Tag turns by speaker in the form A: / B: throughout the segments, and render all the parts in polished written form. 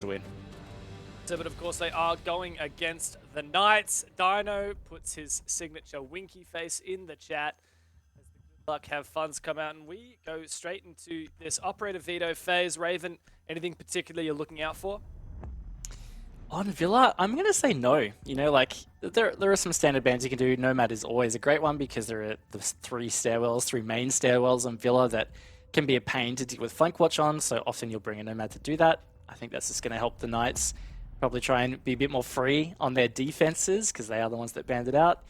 A: to win.
B: So, but of course they are going against the Knights. Dino puts his signature winky face in the chat as the good luck have funds come out, and we go straight into this operator veto phase. Raven, anything particular you're looking out for?
A: On Villa, I'm going to say no. You know, like, there are some standard bans you can do. Nomad is always a great one because there are the three main stairwells on Villa that can be a pain to deal with flank watch on, so often you'll bring a Nomad to do that. I think that's just going to help the Knights probably try and be a bit more free on their defenses because they are the ones that banned it out.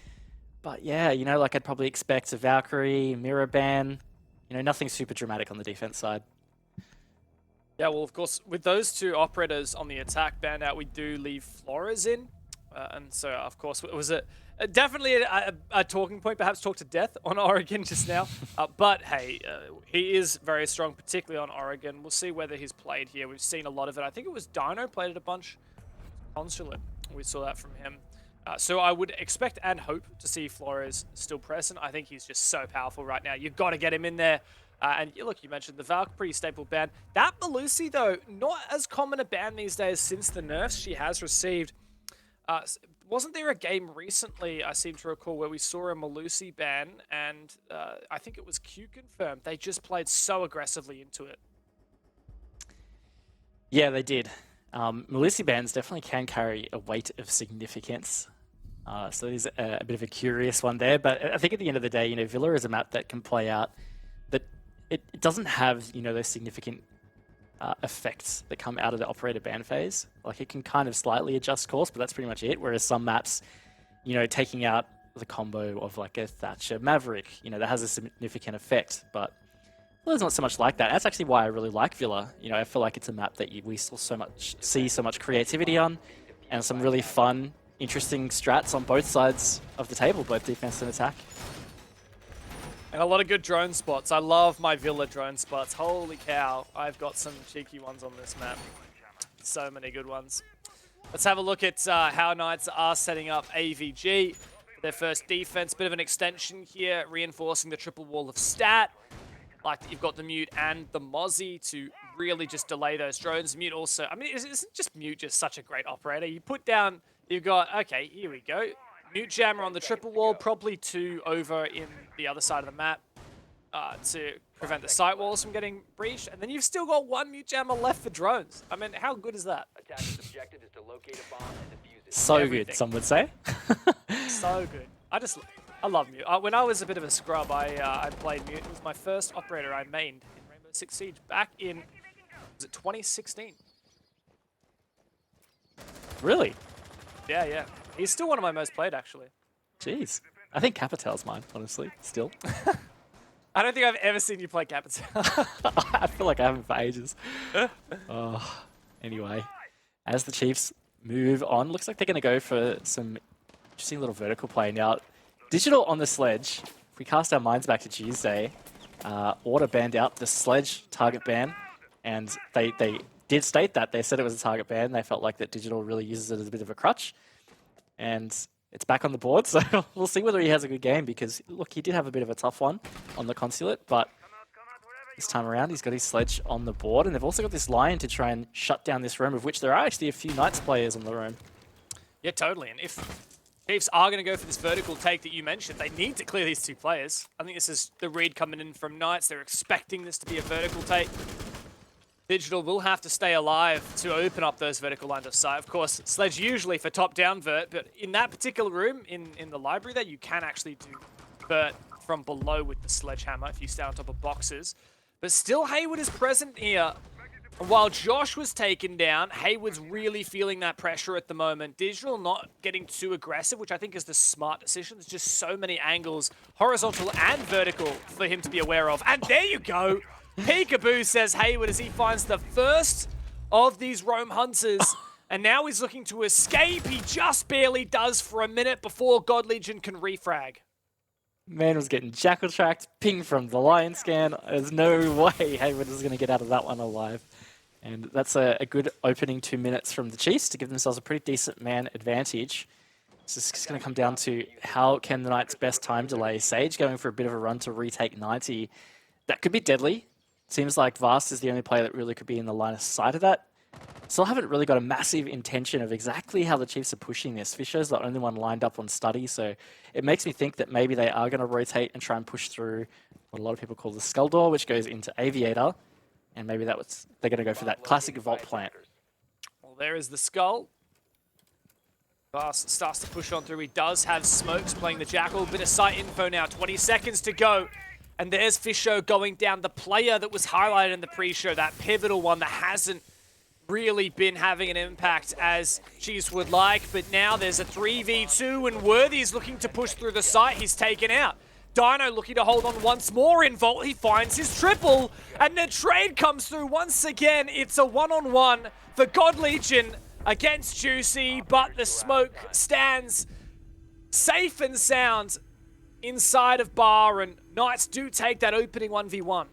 A: But yeah, you know, like I'd probably expect a Valkyrie, mirror ban, you know, nothing super dramatic on the defense side.
B: Yeah, well, of course, with those two operators on the attack banned out, we do leave Flores in. And so, of course, it was definitely a talking point, perhaps talk to death on Oregon just now. But hey, he is very strong, particularly on Oregon. We'll see whether he's played here. We've seen a lot of it. I think it was Dino played it a bunch. Consulate, we saw that from him. So I would expect and hope to see Flores still present. I think he's just so powerful right now. You've got to get him in there. And look, you mentioned the Valk, pretty staple ban. That Melusi, though, not as common a ban these days since the nerfs she has received. Wasn't there a game recently, I seem to recall, where we saw a Melusi ban, and I think it was Q confirmed. They just played so aggressively into it.
A: Yeah, they did. Melusi bans definitely can carry a weight of significance. So there's a bit of a curious one there. But I think at the end of the day, you know, Villa is a map that can play out that it doesn't have, you know, those significant effects that come out of the operator ban phase. Like it can kind of slightly adjust course, but that's pretty much it. Whereas some maps, you know, taking out the combo of like a Thatcher Maverick, you know, that has a significant effect. But Villa's not so much like that. That's actually why I really like Villa. You know, I feel like it's a map that we still see so much creativity on, and some really fun, interesting strats on both sides of the table, both defense and attack.
B: And a lot of good drone spots. I love my Villa drone spots. Holy cow, I've got some cheeky ones on this map. So many good ones. Let's have a look at how Knights are setting up AVG. Their first defense, bit of an extension here, reinforcing the triple wall of stat. Like you've got the Mute and the Mozzie to really just delay those drones. Mute also, I mean, isn't just Mute just such a great operator? You put down, you've got, okay, here we go. Mute Jammer on the triple wall, probably 2 over in the other side of the map to prevent the site walls from getting breached. And then you've still got 1 Mute Jammer left for drones. I mean, how good is that?
A: So
B: Everything.
A: good, some would say.
B: So good. I love Mute. When I was a bit of a scrub, I played Mute. It was my first operator I mained in Rainbow Six Siege back in, was it 2016?
A: Really?
B: Yeah. He's still one of my most played, actually.
A: Jeez. I think Capitel's mine, honestly, still.
B: I don't think I've ever seen you play Capital.
A: I feel like I haven't for ages. Anyway, as the Chiefs move on, looks like they're going to go for some interesting little vertical play. Now, Digital on the sledge, if we cast our minds back to Tuesday, Order banned out the sledge target ban, and they did state that. They said it was a target ban. They felt like that Digital really uses it as a bit of a crutch. And it's back on the board, so we'll see whether he has a good game, because, look, he did have a bit of a tough one on the Consulate, but this time around he's got his sledge on the board, and they've also got this Lion to try and shut down this roam, of which there are actually a few Knights players on the roam.
B: Yeah, totally. And if Chiefs are going to go for this vertical take that you mentioned, they need to clear these 2 players. I think this is the read coming in from Knights. They're expecting this to be a vertical take. Digital will have to stay alive to open up those vertical lines of sight. Of course, Sledge usually for top-down vert, but in that particular room, in the library there, you can actually do vert from below with the sledgehammer if you stay on top of boxes. But still, Hayward is present here. And while Josh was taken down, Hayward's really feeling that pressure at the moment. Digital not getting too aggressive, which I think is the smart decision. There's just so many angles, horizontal and vertical, for him to be aware of. And there you go! Peekaboo, says Hayward, as he finds the first of these roam hunters. And now he's looking to escape. He just barely does for a minute before God Legion can refrag.
A: Man was getting jackal-tracked, ping from the Lion scan. There's no way Hayward is going to get out of that one alive. And that's a good opening 2 minutes from the Chiefs to give themselves a pretty decent man advantage. It's just going to come down to how can the Knights best time delay. Sage going for a bit of a run to retake 90. That could be deadly. Seems like Vast is the only player that really could be in the line of sight of that. still haven't really got a massive intention of exactly how the Chiefs are pushing this. Fisher's the only one lined up on study, so it makes me think that maybe they are going to rotate and try and push through what a lot of people call the skull door, which goes into Aviator, and maybe they're going to go for that classic vault plant.
B: Well, there is the skull. Vast starts to push on through. He does have smokes playing the Jackal. Bit of site info now. 20 seconds to go. And there's Fisho going down. The player that was highlighted in the pre-show, that pivotal one that hasn't really been having an impact as Chiefs would like. But now there's a 3v2 and Worthy's looking to push through the site. He's taken out. Dino looking to hold on once more in Vault. He finds his triple. And the trade comes through once again. It's a one-on-one for God Legion against Juicy, but the smoke stands safe and sound inside of Bar, and Knights do take that opening 1v1.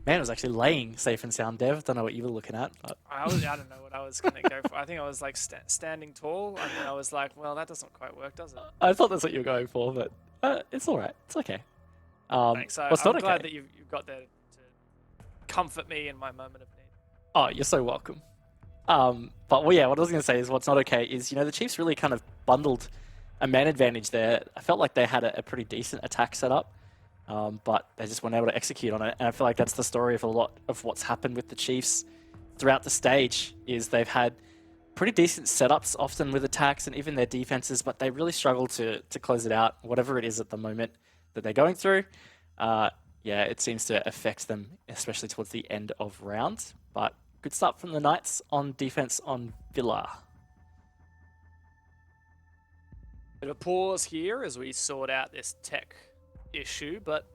A: Man, it was actually laying safe and sound, Dev. Don't know what you were looking at. But...
B: I don't know what I was going to go for. I think I was like standing tall, and then I was like, well, that doesn't quite work, does it?
A: I thought that's what you were going for, but it's all right. It's okay.
B: Thanks.
A: Well, it's
B: I'm
A: not
B: glad
A: okay.
B: that you've got there to comfort me in my moment of need.
A: Oh, you're so welcome. But well, yeah, what I was going to say is what's not okay is, the Chiefs really kind of bundled a man advantage there. I felt like they had a pretty decent attack setup, but they just weren't able to execute on it. And I feel like that's the story of a lot of what's happened with the Chiefs throughout the stage is they've had pretty decent setups often with attacks and even their defenses, but they really struggle to close it out, whatever it is at the moment that they're going through. Yeah, it seems to affect them, especially towards the end of rounds, but good start from the Knights on defense on Villa.
B: Bit of a pause here as we sort out this tech issue, but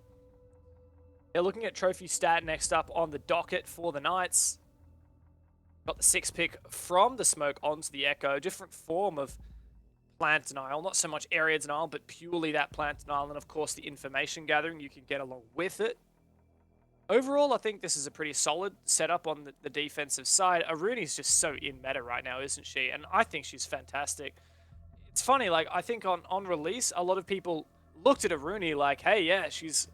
B: they're looking at trophy stat next up on the docket for the Knights. Got the 6th pick from the smoke onto the Echo. Different form of plant denial. Not so much area denial, but purely that plant denial. And of course, the information gathering you can get along with it. Overall, I think this is a pretty solid setup on the defensive side. Aruni's just so in meta right now, isn't she? And I think she's fantastic. It's funny, like, I think on release, a lot of people looked at Aruni like, hey, yeah, she's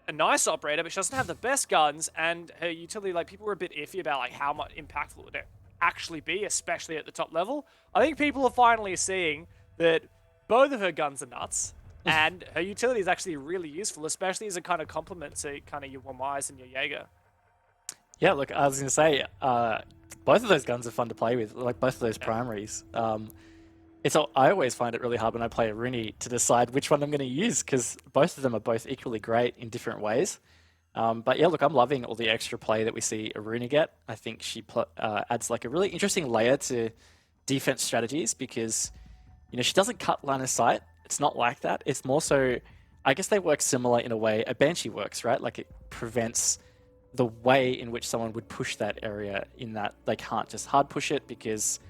B: a nice operator, but she doesn't have the best guns, and her utility, like, people were a bit iffy about, like, how much impactful it would actually be, especially at the top level. I think people are finally seeing that both of her guns are nuts, and her utility is actually really useful, especially as a kind of complement to kind of your Wamais and your Jaeger.
A: Yeah, look, I was going to say, both of those guns are fun to play with, like both of those primaries. I always find it really hard when I play a Rooney to decide which one I'm going to use, because both of them are both equally great in different ways. But yeah, look, I'm loving all the extra play that we see Aruni get. I think she adds like a really interesting layer to defense strategies because, she doesn't cut line of sight. It's not like that. It's more so, I guess they work similar in a way a Banshee works, right? Like it prevents the way in which someone would push that area in that they can't just hard push it because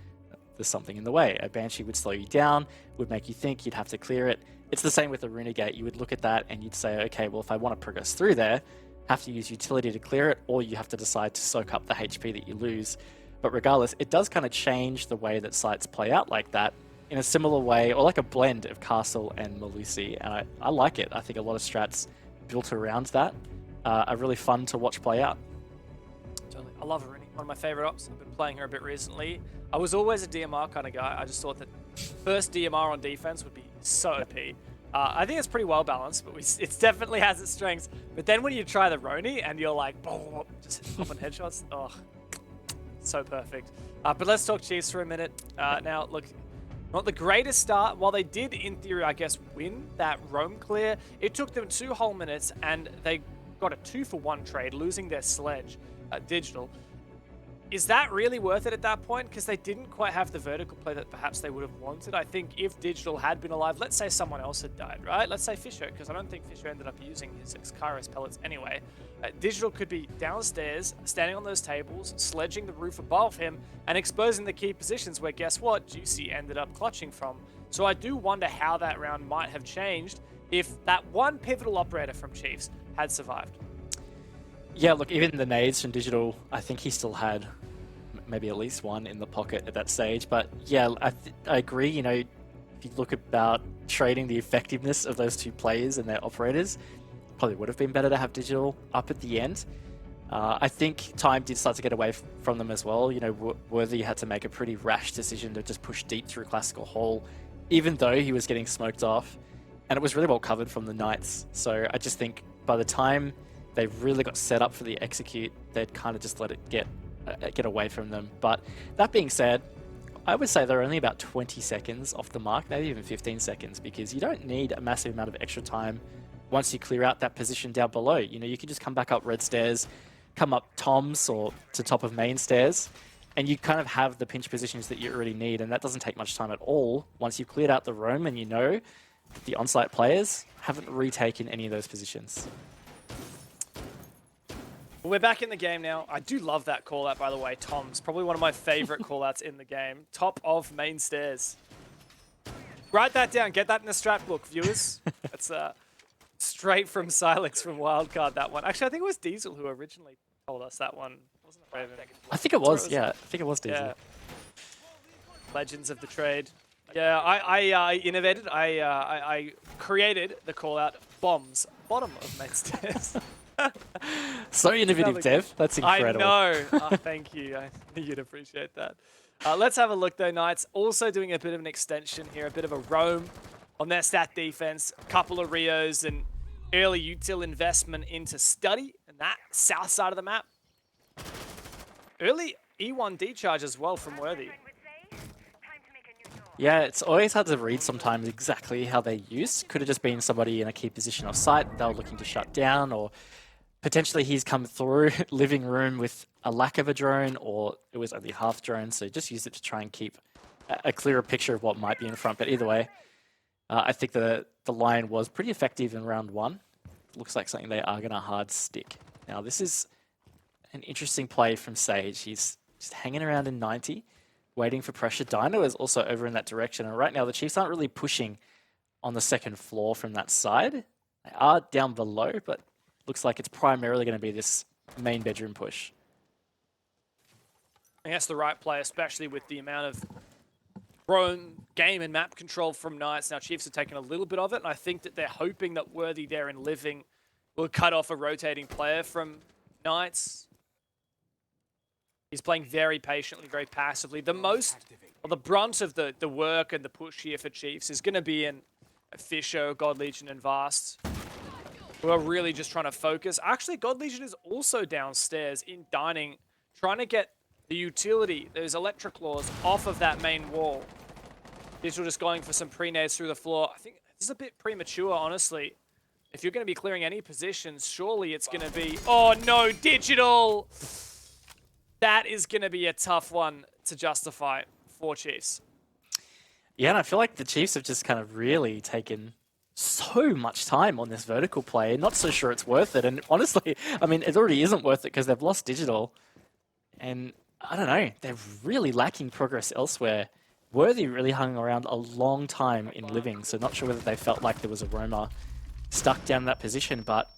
A: there's something in the way. A Banshee would slow you down, would make you think you'd have to clear it. It's the same with a Runegate. You would look at that and you'd say, okay, well, if I want to progress through there, have to use utility to clear it, or you have to decide to soak up the HP that you lose. But regardless, it does kind of change the way that sites play out like that in a similar way, or like a blend of Castle and Melusi. And I like it. I think a lot of strats built around that are really fun to watch play out.
B: Totally. I love Aruni. One of my favorite ops. I've been playing her a bit recently. I was always a DMR kind of guy. I just thought that first DMR on defense would be so OP. I think it's pretty well balanced, but it definitely has its strengths. But then when you try the Roni and you're like, boom, just popping headshots, oh, so perfect. But let's talk Chiefs for a minute. Now, look, not the greatest start. While they did, in theory, I guess, win that roam clear, it took them 2 whole minutes, and they got a 2-for-1 trade, losing their sledge, Digital. Is that really worth it at that point? Because they didn't quite have the vertical play that perhaps they would have wanted. I think if Digital had been alive, let's say someone else had died, right? Let's say Fisher, because I don't think Fisher ended up using his Kairos pellets anyway. Digital could be downstairs, standing on those tables, sledging the roof above him, and exposing the key positions where, guess what, Juicy ended up clutching from. So I do wonder how that round might have changed if that one pivotal operator from Chiefs had survived.
A: Yeah, look, even the nades from Digital, I think he still had maybe at least one in the pocket at that stage. But yeah, I agree. If you look about trading the effectiveness of those two players and their operators, probably would have been better to have Digital up at the end. I think time did start to get away from them as well. You know, Worthy had to make a pretty rash decision to just push deep through Classical Hall, even though he was getting smoked off. And it was really well covered from the Knights. So I just think by the time they really got set up for the execute, they'd kind of just let it get away from them. But that being said, I would say they're only about 20 seconds off the mark, maybe even 15 seconds, because you don't need a massive amount of extra time once you clear out that position down below. You know, you can just come back up red stairs, come up toms or to top of main stairs, and you kind of have the pinch positions that you already need, and that doesn't take much time at all once you've cleared out the roam and you know the on-site players haven't retaken any of those positions.
B: We're back in the game now. I do love that call out, by the way. Tom's probably one of my favorite call outs in the game. Top of main stairs. Write that down. Get that in the strat book, viewers. That's straight from Silex from Wildcard, that one. Actually, I think it was Diesel who originally told us that one. Wasn't it, Raven?
A: I think it was, yeah. I think it was Diesel.
B: Yeah. Legends of the trade. Yeah, I innovated. I created the call out bombs. Bottom of main stairs.
A: So innovative, Dev. That's incredible.
B: I know. Oh, thank you. I knew you'd appreciate that. Let's have a look, though, Knights. Also doing a bit of an extension here, a bit of a roam on their stat defense. A couple of Rios and early util investment into study and that south side of the map. Early E1D charge as well from Worthy.
A: Yeah, it's always hard to read sometimes exactly how they use. Could have just been somebody in a key position off site they were looking to shut down, or potentially he's come through living room with a lack of a drone, or it was only half drone, so just use it to try and keep a clearer picture of what might be in front. But either way, I think the line was pretty effective in round one. Looks like something they are going to hard stick. Now, this is an interesting play from Sage. He's just hanging around in 90. Waiting for pressure. Dino is also over in that direction, and right now the Chiefs aren't really pushing on the second floor from that side. They are down below, but looks like it's primarily going to be this main bedroom push.
B: I think that's the right play, especially with the amount of drone game and map control from Knights. Now Chiefs are taking a little bit of it, and I think that they're hoping that Worthy there in living will cut off a rotating player from Knights. He's playing very patiently, very passively. The brunt of the work and the push here for Chiefs is going to be in Fisher, God Legion, and Vast, who are really just trying to focus. Actually, God Legion is also downstairs in dining, trying to get the utility, those electric claws, off of that main wall. Digital just going for some pre-nades through the floor. I think this is a bit premature, honestly. If you're going to be clearing any positions, surely it's going to be... Oh, no, Digital! That is going to be a tough one to justify for Chiefs.
A: Yeah, and I feel like the Chiefs have just kind of really taken so much time on this vertical play. Not so sure it's worth it. And honestly, I mean, it already isn't worth it because they've lost Digital. And I don't know, they're really lacking progress elsewhere. Worthy really hung around a long time in living, so not sure whether they felt like there was a roamer stuck down in that position, but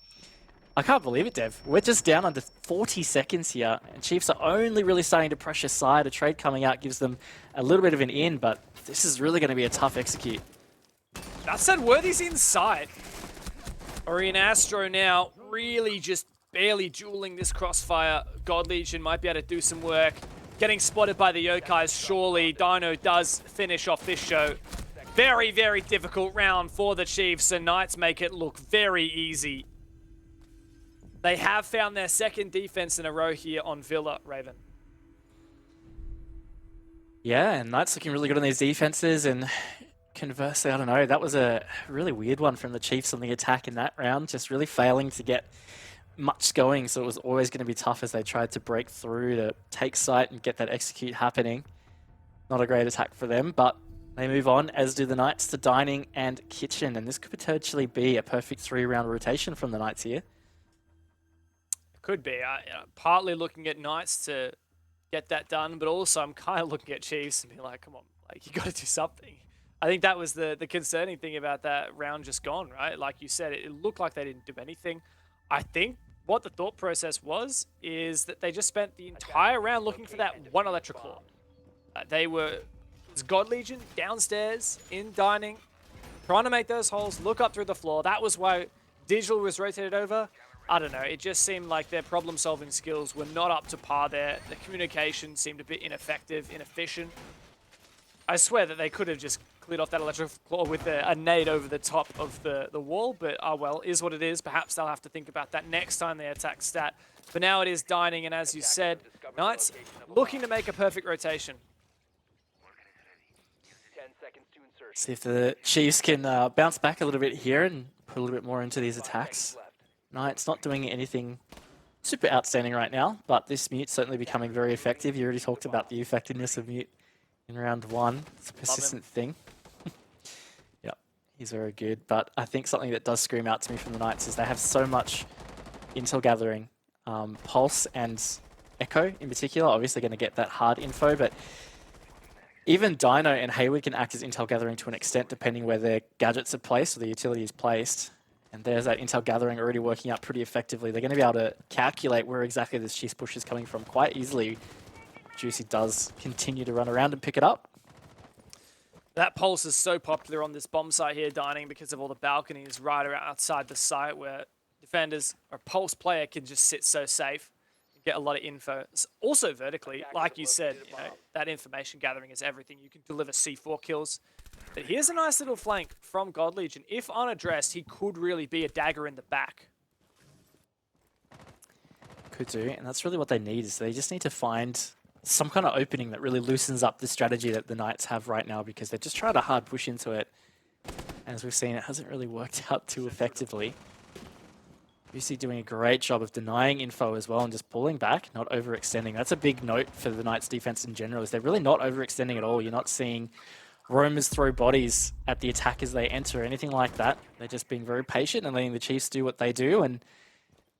A: I can't believe it, Dev. We're just down under 40 seconds here, and Chiefs are only really starting to pressure side. A trade coming out gives them a little bit of an in, but this is really going to be a tough execute.
B: That said, Worthy's inside. Orion Astro now really just barely dueling this crossfire. God Legion might be able to do some work. Getting spotted by the Yokais, surely. Dino does finish off this show. Very, very difficult round for the Chiefs, and Knights make it look very easy. They have found their second defense in a row here on Villa, Raven.
A: Yeah, and Knights looking really good on these defenses, and conversely, I don't know, that was a really weird one from the Chiefs on the attack in that round, just really failing to get much going, so it was always going to be tough as they tried to break through to take site and get that execute happening. Not a great attack for them, but they move on, as do the Knights, to Dining and Kitchen, and this could potentially be a perfect 3-round rotation from the Knights here.
B: Could be. Partly looking at Knights to get that done, but also I'm kind of looking at Chiefs and being like, come on, like, you got to do something. I think that was the concerning thing about that round just gone, right? Like you said, it looked like they didn't do anything. I think what the thought process was is that they just spent the entire round looking for that one electric claw. It was God Legion downstairs in dining, trying to make those holes, look up through the floor. That was why Digital was rotated over. I don't know, it just seemed like their problem-solving skills were not up to par there. The communication seemed a bit ineffective, inefficient. I swear that they could have just cleared off that electric claw with a nade over the top of the wall, but well, is what it is. Perhaps they'll have to think about that next time they attack stat. For now, it is dining, and as you said, Knights looking to make a perfect rotation.
A: See if the Chiefs can bounce back a little bit here and put a little bit more into these attacks. Knights not doing anything super outstanding right now, but this Mute's certainly becoming very effective. You already talked about the effectiveness of Mute in round 1. It's a persistent thing. Yep, he's very good. But I think something that does scream out to me from the Knights is they have so much intel gathering. Pulse and Echo in particular, obviously going to get that hard info, but even Dino and Hayward can act as intel gathering to an extent depending where their gadgets are placed or the utility is placed. And there's that intel gathering already working out pretty effectively. They're going to be able to calculate where exactly this Chiefs push is coming from quite easily. Juicy does continue to run around and pick it up.
B: That pulse is so popular on this bomb site here, Dining, because of all the balconies right around outside the site where defenders or pulse player can just sit so safe and get a lot of info. It's also vertically, like you said, you know, that information gathering is everything. You can deliver C4 kills. But here's a nice little flank from God Legion. If unaddressed, he could really be a dagger in the back.
A: Could do, and that's really what they need, is they just need to find some kind of opening that really loosens up the strategy that the Knights have right now, because they're just trying to hard push into it. And as we've seen, it hasn't really worked out too effectively. UC doing a great job of denying info as well and just pulling back, not overextending. That's a big note for the Knights defense in general, is they're really not overextending at all. You're not seeing roamers throw bodies at the attack as they enter or anything like that. They're just being very patient and letting the Chiefs do what they do. And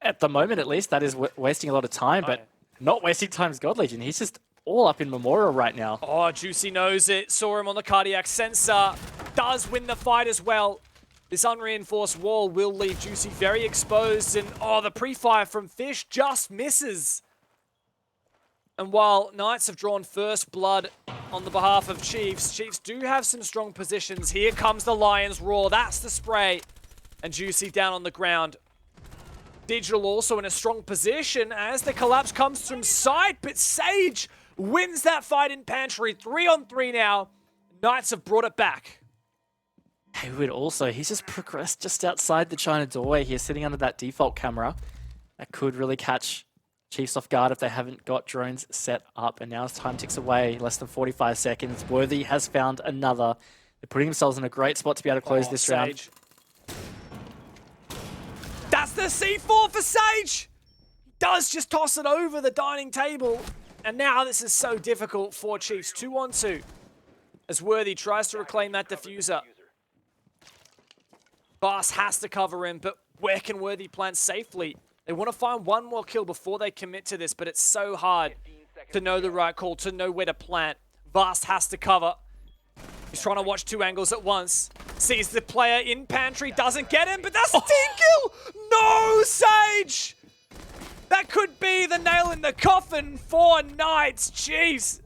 A: at the moment, at least, that is wasting a lot of time, but not wasting time's God Legion. He's just all up in Memorial right now.
B: Oh, Juicy knows it. Saw him on the cardiac sensor. Does win the fight as well. This unreinforced wall will leave Juicy very exposed. And the pre-fire from Fish just misses. And while Knights have drawn first blood on the behalf of Chiefs, Chiefs do have some strong positions. Here comes the Lion's Roar. That's the spray. And Juicy down on the ground. Digital also in a strong position as the collapse comes from side, but Sage wins that fight in Pantry. 3-on-3 now. Knights have brought it back.
A: Hayward also, he's just progressed just outside the China doorway here, sitting under that default camera. That could really catch Chiefs off guard if they haven't got drones set up. And now as time ticks away, less than 45 seconds, Worthy has found another. They're putting themselves in a great spot to be able to close this round.
B: That's the C4 for Sage! He does just toss it over the dining table. And now this is so difficult for Chiefs. 2-on-2. As Worthy tries to reclaim that diffuser. Bass has to cover him, but where can Worthy plant safely? They want to find one more kill before they commit to this, but it's so hard to know the right call, to know where to plant. Vast has to cover. He's trying to watch two angles at once. Sees the player in Pantry, doesn't get him, but that's a team kill! No, Sage! That could be the nail in the coffin for Knights. Jeez.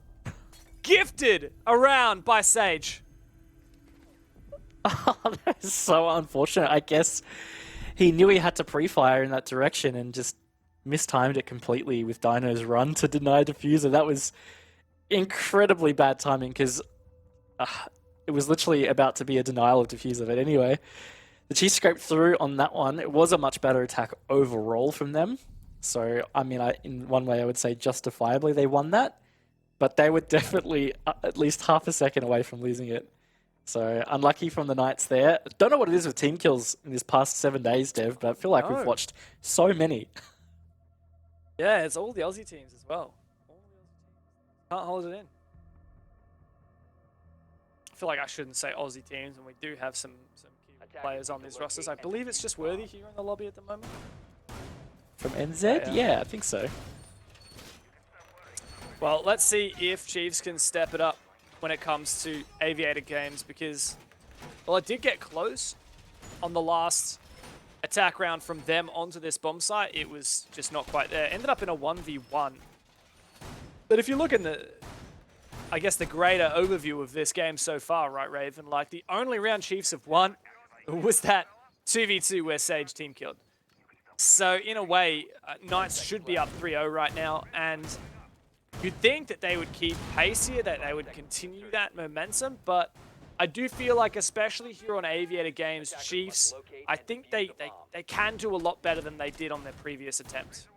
B: Gifted around by Sage.
A: Oh, that is so unfortunate. I guess he knew he had to pre-fire in that direction and just mistimed it completely with Dino's run to deny diffuser. That was incredibly bad timing because it was literally about to be a denial of diffuser. But anyway, the Chiefs scraped through on that one. It was a much better attack overall from them. So, I mean, in one way, I would say justifiably they won that. But they were definitely at least half a second away from losing it. So, unlucky from the Knights there. Don't know what it is with team kills in this past 7 days, Dev, but I feel like we've watched so many.
B: Yeah, it's all the Aussie teams as well. Can't hold it in. I feel like I shouldn't say Aussie teams, and we do have some key players on these rosters. I believe it's just Worthy here in the lobby at the moment.
A: From NZ? Yeah, I think so.
B: Well, let's see if Chiefs can step it up when it comes to Aviator games, because, well, it did get close on the last attack round from them onto this bomb site. It was just not quite there. Ended up in a 1v1. But if you look in the, I guess, the greater overview of this game so far, right, Raven? Like, the only round Chiefs have won was that 2v2 where Sage team killed. So in a way, Knights should be up 3-0 right now, and you'd think that they would keep pace here, that they would continue that momentum, but I do feel like, especially here on Aviator Games, Chiefs, I think they can do a lot better than they did on their previous attempt.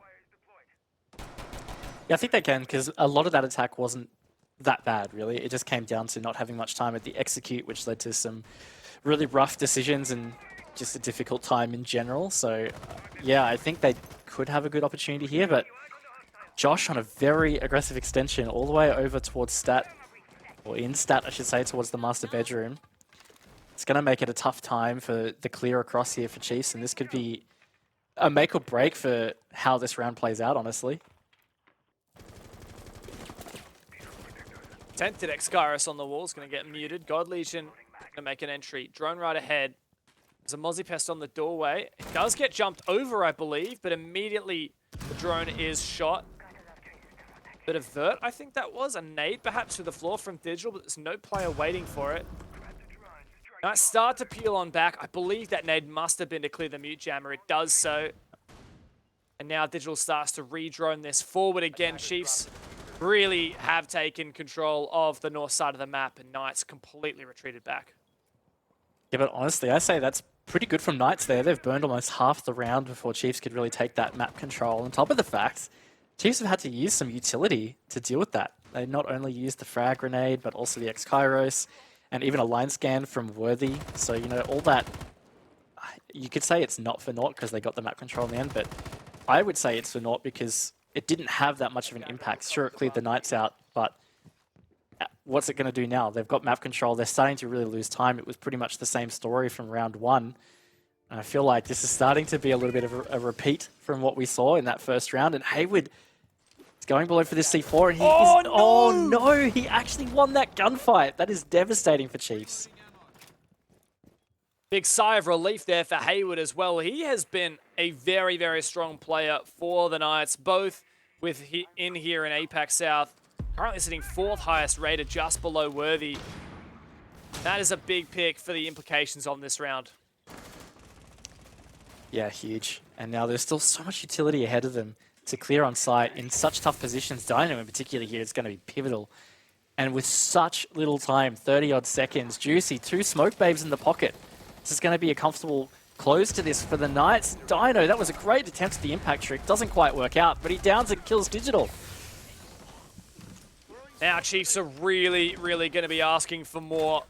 A: Yeah, I think they can, because a lot of that attack wasn't that bad, really. It just came down to not having much time at the execute, which led to some really rough decisions and just a difficult time in general. So, yeah, I think they could have a good opportunity here, but Josh on a very aggressive extension all the way over towards stat, or in stat, I should say, towards the master bedroom. It's going to make it a tough time for the clear across here for Chiefs, and this could be a make or break for how this round plays out, honestly.
B: Tempted Xkyrus on the wall is going to get muted. God Legion going to make an entry. Drone right ahead. There's a Mozzie Pest on the doorway. It does get jumped over, I believe, but immediately the drone is shot. Bit of vert, I think that was. A nade perhaps to the floor from Digital, but there's no player waiting for it. Now start to peel on back. I believe that nade must have been to clear the mute jammer. It does so. And now Digital starts to re-drone this forward again. Chiefs really have taken control of the north side of the map, and Knights completely retreated back.
A: Yeah, but honestly, I say that's pretty good from Knights there. They've burned almost half the round before Chiefs could really take that map control. On top of the fact, Chiefs have had to use some utility to deal with that. They not only used the frag grenade, but also the X-Kairos, and even a line scan from Worthy. So, you know, all that, you could say it's not for naught because they got the map control in the end, but I would say it's for naught because it didn't have that much of an impact. Sure, it cleared the Knights out, but what's it going to do now? They've got map control. They're starting to really lose time. It was pretty much the same story from round one. And I feel like this is starting to be a little bit of a repeat from what we saw in that first round. And Hayward is going below for this C4. And he oh no! He actually won that gunfight. That is devastating for Chiefs.
B: Big sigh of relief there for Hayward as well. He has been a very, very strong player for the Knights, both in here in APAC South. Currently sitting 4th highest rated, just below Worthy. That is a big pick for the implications on this round.
A: Yeah, huge. And now there's still so much utility ahead of them to clear on site in such tough positions. Dino in particular here is going to be pivotal. And with such little time, 30-odd seconds, Juicy, 2 smoke babes in the pocket. This is going to be a comfortable close to this for the Knights. Dino, that was a great attempt at the impact trick. Doesn't quite work out, but he downs and kills Digital.
B: Now Chiefs are really, really going to be asking for more.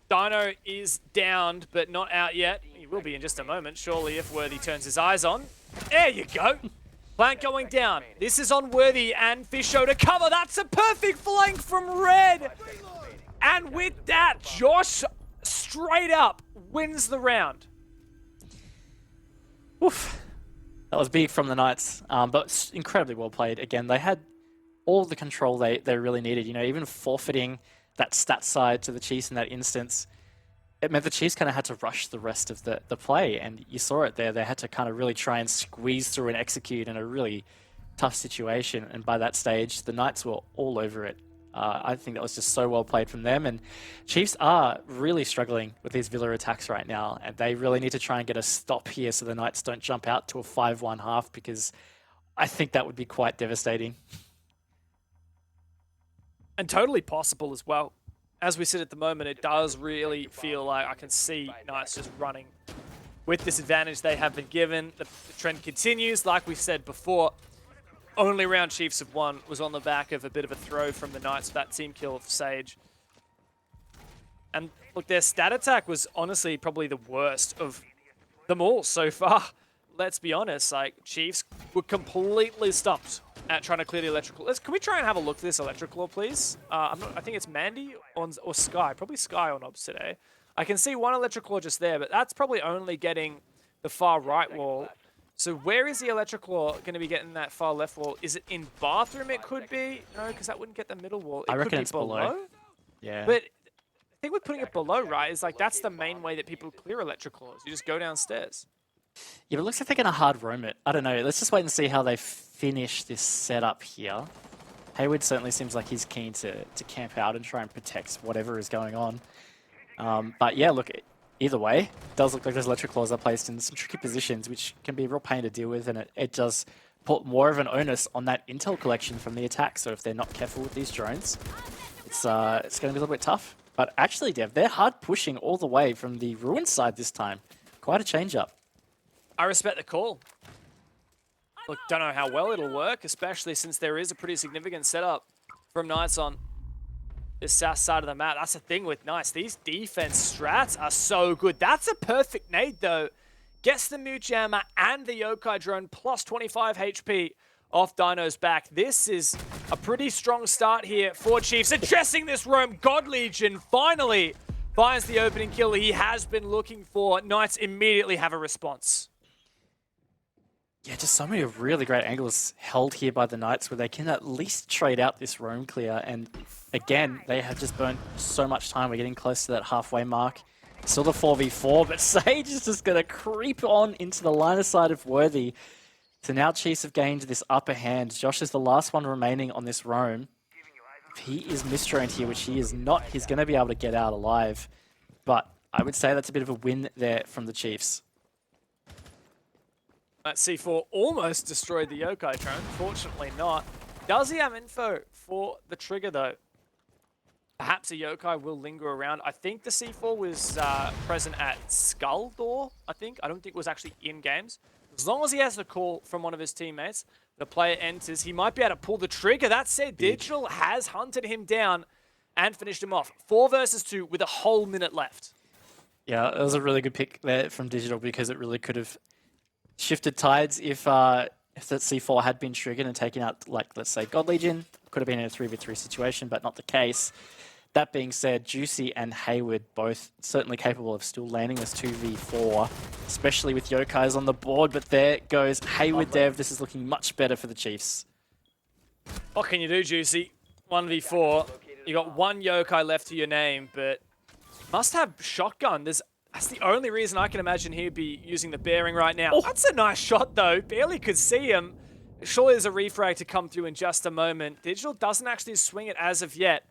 B: Dino is downed, but not out yet. He will be in just a moment, surely, if Worthy turns his eyes on. There you go. Plant going down. This is on Worthy and Fisho to cover. That's a perfect flank from Red. And with that, Josh straight up wins the round.
A: Oof. That was big from the Knights, but incredibly well played. Again, they had all the control they really needed. You know, even forfeiting that stat side to the Chiefs in that instance, it meant the Chiefs kind of had to rush the rest of the play, and you saw it there. They had to kind of really try and squeeze through and execute in a really tough situation, and by that stage, the Knights were all over it. I think that was just so well played from them, and Chiefs are really struggling with these Villa attacks right now, and they really need to try and get a stop here so the Knights don't jump out to a 5-1 half, because I think that would be quite devastating.
B: And totally possible as well. As we sit at the moment, it does really feel like I can see Knights just running with this advantage they have been given. The trend continues, like we said before. Only round Chiefs have won was on the back of a bit of a throw from the Knights for that team kill of Sage. And look, their stat attack was honestly probably the worst of them all so far. Let's be honest, like Chiefs were completely stumped at trying to clear the electrical. Can we try and have a look at this electrical, please? I think it's Mandy or Sky, probably Sky on Obs today. I can see one electrical just there, but that's probably only getting the far right wall. So where is the electrical going to be getting that far left wall? Is it in bathroom? It could be. No, because that wouldn't get the middle wall.
A: I reckon it's below. Yeah.
B: But I think with putting it below, right, is like that's the main way that people clear electrical. You just go downstairs.
A: Yeah, but it looks like they're going to hard roam it. I don't know. Let's just wait and see how they finish this setup here. Hayward certainly seems like he's keen to camp out and try and protect whatever is going on. But yeah, look, either way, it does look like those electric claws are placed in some tricky positions, which can be a real pain to deal with, and it does put more of an onus on that intel collection from the attack. So if they're not careful with these drones, it's going to be a little bit tough. But actually, Dev, they're hard pushing all the way from the Ruin side this time. Quite a change up.
B: I respect the call. Look, don't know how well it'll work, especially since there is a pretty significant setup from Knights on this south side of the map. That's the thing with Knights. These defense strats are so good. That's a perfect nade, though. Gets the Mujammer and the Yokai drone plus 25 HP off Dino's back. This is a pretty strong start here for Chiefs. Addressing this roam, God Legion finally finds the opening kill he has been looking for. Knights immediately have a response.
A: Yeah, just so many really great angles held here by the Knights where they can at least trade out this roam clear. And again, they have just burnt so much time. We're getting close to that halfway mark. Still the 4v4, but Sage is just going to creep on into the line of sight of Worthy. So now Chiefs have gained this upper hand. Josh is the last one remaining on this roam. If he is misdroned here, which he is not, he's going to be able to get out alive. But I would say that's a bit of a win there from the Chiefs.
B: That C4 almost destroyed the Yokai drone. Fortunately not. Does he have info for the trigger, though? Perhaps a Yokai will linger around. I think the C4 was present at Skull Door, I think. I don't think it was actually in games. As long as he has the call from one of his teammates, the player enters, he might be able to pull the trigger. That said, Digital has hunted him down and finished him off. 4 versus 2 with a whole minute left.
A: Yeah, it was a really good pick there from Digital because it really could have shifted tides if that C4 had been triggered and taken out, like, let's say, God Legion. Could have been in a 3v3 situation, but not the case. That being said, Juicy and Hayward both certainly capable of still landing this 2v4, especially with Yokais on the board. But there goes Hayward Dev. This is looking much better for the Chiefs.
B: What can you do, Juicy? 1v4. You got 1 Yokai left to your name, but must have shotgun. That's the only reason I can imagine he'd be using the bearing right now. Oh. That's a nice shot, though. Barely could see him. Surely there's a refrag to come through in just a moment. Digital doesn't actually swing it as of yet.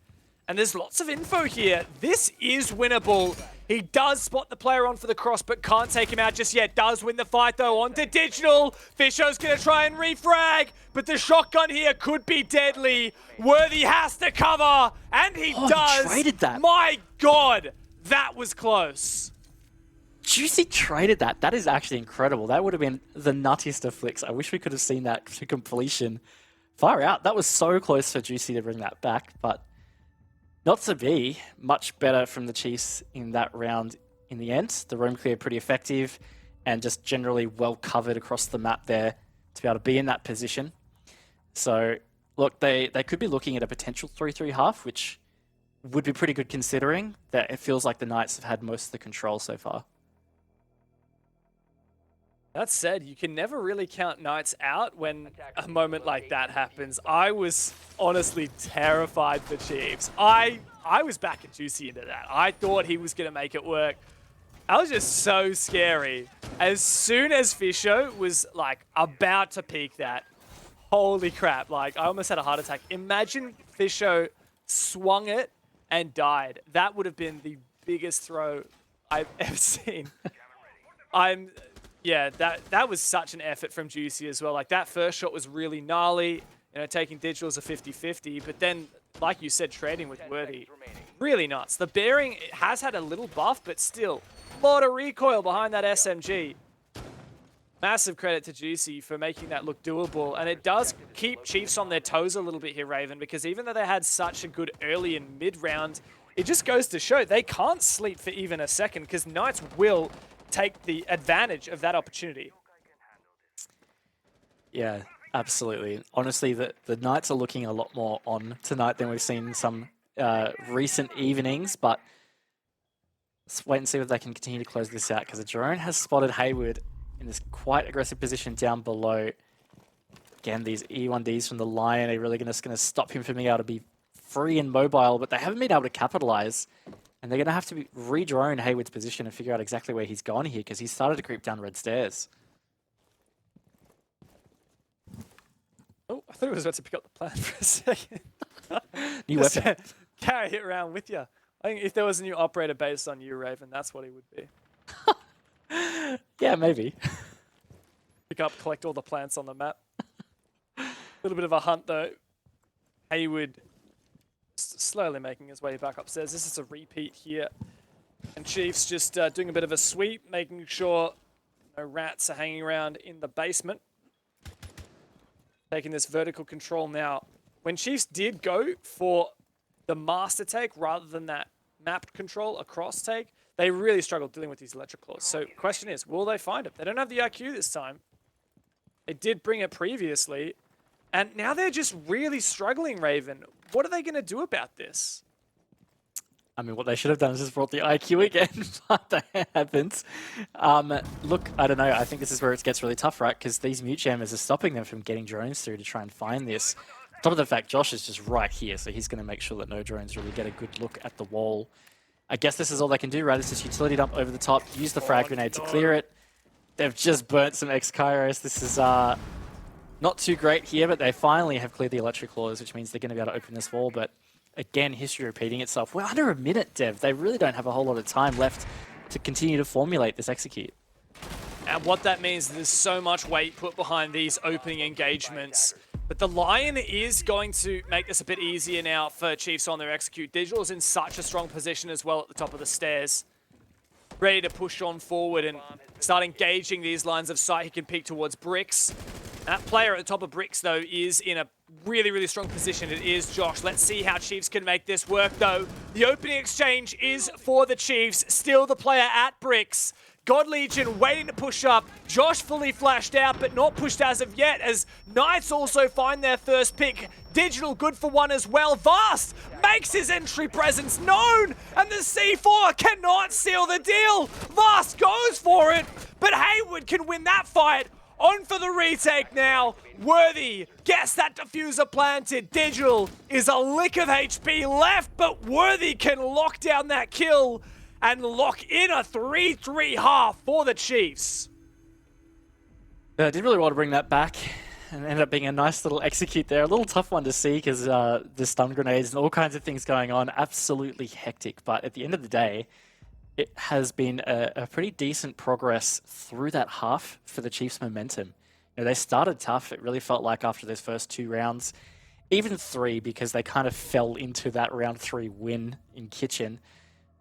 B: And there's lots of info here. This is winnable. He does spot the player on for the cross, but can't take him out just yet. Does win the fight, though, onto Digital. Fisho's going to try and refrag, but the shotgun here could be deadly. Worthy has to cover, and he does.
A: He traded that.
B: My God, that was close.
A: Juicy traded that. That is actually incredible. That would have been the nuttiest of flicks. I wish we could have seen that to completion. Far out. That was so close for Juicy to bring that back, but not to be. Much better from the Chiefs in that round in the end. The roam clear pretty effective and just generally well covered across the map there to be able to be in that position. So, look, they could be looking at a potential 3-3 half, which would be pretty good considering that it feels like the Knights have had most of the control so far.
B: That said, you can never really count Knights out when a moment like that happens. I was honestly terrified for Chiefs. I was backing Juicy into that. I thought he was going to make it work. That was just so scary. As soon as Fisho was like about to peek that, holy crap, like I almost had a heart attack. Imagine Fisho swung it and died. That would have been the biggest throw I've ever seen. Yeah, that was such an effort from Juicy as well. Like, that first shot was really gnarly, you know, taking Digital as a 50-50, but then, like you said, trading with Worthy, really nuts. The bearing has had a little buff, but still, a lot of recoil behind that SMG. Massive credit to Juicy for making that look doable, and it does keep Chiefs on their toes a little bit here, Raven, because even though they had such a good early and mid-round, it just goes to show they can't sleep for even a second, because Knights will take the advantage of that opportunity.
A: Yeah, absolutely. Honestly, the Knights are looking a lot more on tonight than we've seen in some recent evenings, but let's wait and see whether they can continue to close this out, because the drone has spotted Hayward in this quite aggressive position down below. Again, these E1Ds from the Lion are really going to stop him from being able to be free and mobile, but they haven't been able to capitalize. And they're going to have to re-drone Hayward's position and figure out exactly where he's gone here, because he started to creep down red stairs.
B: Oh, I thought it was about to pick up the plan for a second.
A: New weapon.
B: Carry it around with you. I think if there was a new operator based on you, Raven, that's what he would be.
A: Yeah, maybe.
B: Pick up, collect all the plants on the map. A little bit of a hunt, though. Hayward slowly making his way back upstairs. This is a repeat here. And Chiefs just doing a bit of a sweep, making sure no rats are hanging around in the basement. Taking this vertical control now. When Chiefs did go for the master take rather than that mapped control across take, they really struggled dealing with these electric claws. So question is, will they find it? They don't have the IQ this time. They did bring it previously. And now they're just really struggling, Raven. What are they going to do about this?
A: I mean, what they should have done is just brought the IQ again, but that happens. Look, I don't know. I think this is where it gets really tough, right? Because these mute jammers are stopping them from getting drones through to try and find this. On top of the fact, Josh is just right here, so he's going to make sure that no drones really get a good look at the wall. I guess this is all they can do, right? It's just utility dump over the top, use the frag grenade to clear it. They've just burnt some X-Kairos. This is not too great here, but they finally have cleared the electric claws, which means they're going to be able to open this wall. But again, history repeating itself. We're under a minute, Dev. They really don't have a whole lot of time left to continue to formulate this execute.
B: And what that means is there's so much weight put behind these opening engagements. But the Lion is going to make this a bit easier now for Chiefs on their execute. Digital's in such a strong position as well at the top of the stairs. Ready to push on forward and start engaging these lines of sight. He can peek towards bricks. That player at the top of bricks, though, is in a really, really strong position. It is Josh. Let's see how Chiefs can make this work, though. The opening exchange is for the Chiefs. Still the player at bricks. God Legion waiting to push up. Josh fully flashed out, but not pushed as of yet, as Knights also find their first pick. Digital good for one as well. Vast makes his entry presence known, and the C4 cannot seal the deal. Vast goes for it, but Hayward can win that fight. On for the retake now. Worthy gets that diffuser planted. Digital is a lick of HP left, but Worthy can lock down that kill and lock in a 3-3 half for the Chiefs.
A: I did really want to bring that back and ended up being a nice little execute there. A little tough one to see because the stun grenades and all kinds of things going on. Absolutely hectic. But at the end of the day, it has been a pretty decent progress through that half for the Chiefs' momentum. You know, they started tough. It really felt like after those first 2 rounds, even 3, because they kind of fell into that round 3 win in Kitchen.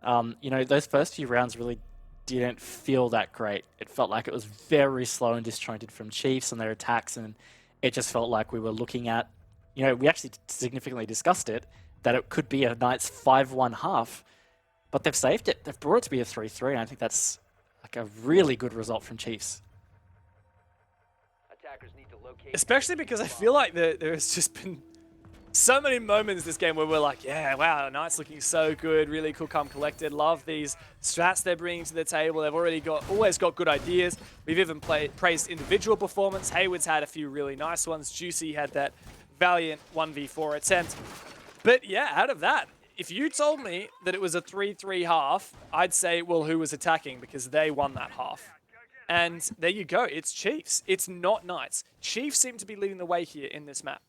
A: You know, those first few rounds really didn't feel that great. It felt like it was very slow and disjointed from Chiefs and their attacks, and it just felt like we were looking at, you know, we actually significantly discussed it, that it could be a Knights 5-1 half, but they've saved it. They've brought it to be a 3-3, and I think that's like a really good result from Chiefs.
B: Especially because I feel like there has just been so many moments this game where we're like, yeah, wow, Knights looking so good, really cool, calm, collected. Love these strats they're bringing to the table. They've always got good ideas. We've even praised individual performance. Hayward's had a few really nice ones. Juicy had that valiant 1v4 attempt. But yeah, out of that, if you told me that it was a 3-3 half, I'd say, well, who was attacking? Because they won that half. And there you go. It's Chiefs. It's not Knights. Chiefs seem to be leading the way here in this map.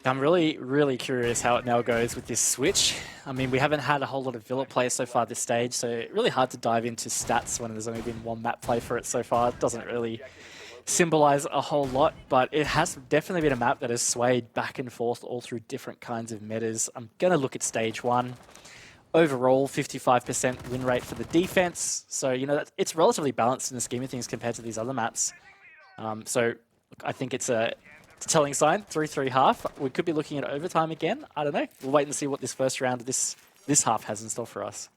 A: I'm really, really curious how it now goes with this switch. I mean, we haven't had a whole lot of Villa play so far this stage, so really hard to dive into stats when there's only been 1 map play for it so far. It doesn't really symbolize a whole lot, but it has definitely been a map that has swayed back and forth all through different kinds of metas. I'm going to look at stage 1. Overall, 55% win rate for the defense. So, you know, it's relatively balanced in the scheme of things compared to these other maps. So, look, I think it's a telling sign, 3-3 half. We could be looking at overtime again. I don't know. We'll wait and see what this first round of this half has in store for us.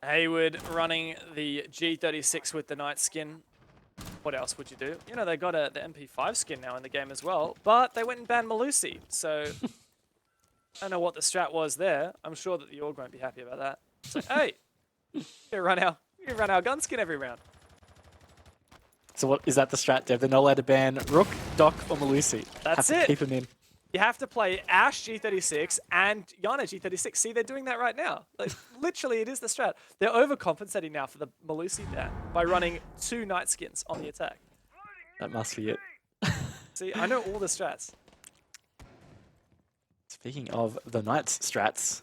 B: Hayward running the G36 with the Knight skin. What else would you do? You know, they got the MP5 skin now in the game as well, but they went and banned Malusi, so I don't know what the strat was there. I'm sure that the org won't be happy about that. So, hey, you run our gun skin every round.
A: So what is that the strat, Dev? They're not allowed to ban Rook, Doc, or Malusi.
B: That's
A: have
B: it.
A: To keep them in.
B: You have to play Ash G36 and Yana G36. See, they're doing that right now. Like, literally, it is the strat. They're overcompensating now for the Malusi ban by running 2 Knight skins on the attack.
A: That must be it.
B: See, I know all the strats.
A: Speaking of the Knights strats,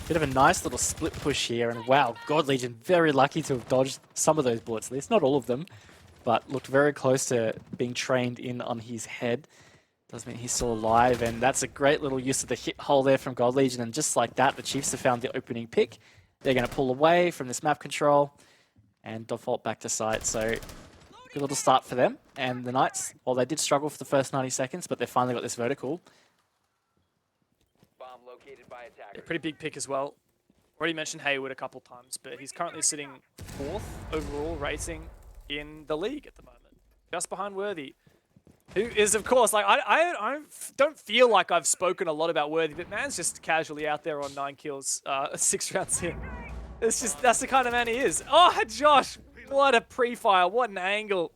A: bit of a nice little split push here, and wow, God Legion very lucky to have dodged some of those bullets, at least not all of them, but looked very close to being trained in on his head. Does mean he's still alive, and that's a great little use of the hit hole there from God Legion, and just like that, the Chiefs have found the opening pick. They're going to pull away from this map control and default back to site, so good little start for them. And the Knights, well, they did struggle for the first 90 seconds, but they finally got this vertical.
B: A pretty big pick as well. Already mentioned Hayward a couple times, but he's currently sitting 4th overall rating in the league at the moment, just behind Worthy, who is, of course, like, I don't feel like I've spoken a lot about Worthy, but man's just casually out there on 9 kills, 6 rounds in. It's just, that's the kind of man he is. Oh, Josh, what a pre-fire, what an angle.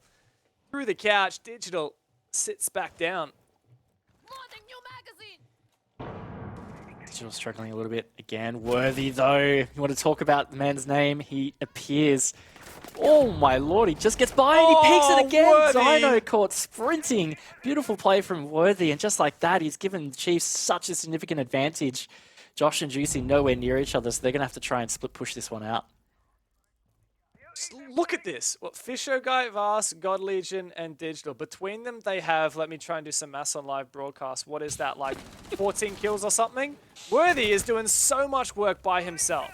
B: Through the couch, Digital sits back down.
A: Digital struggling a little bit again. Worthy, though. You want to talk about the man's name? He appears. Oh, my lord. He just gets by and he peeks it again.
B: Worthy.
A: Dino caught sprinting. Beautiful play from Worthy. And just like that, he's given the Chiefs such a significant advantage. Josh and Juicy nowhere near each other, so they're going to have to try and split push this one out.
B: Just look at this. What, Fisher, Guy, Vast, God Legion, and Digital. Between them, they have, let me try and do some maths on live broadcast. What is that, like 14 kills or something? Worthy is doing so much work by himself.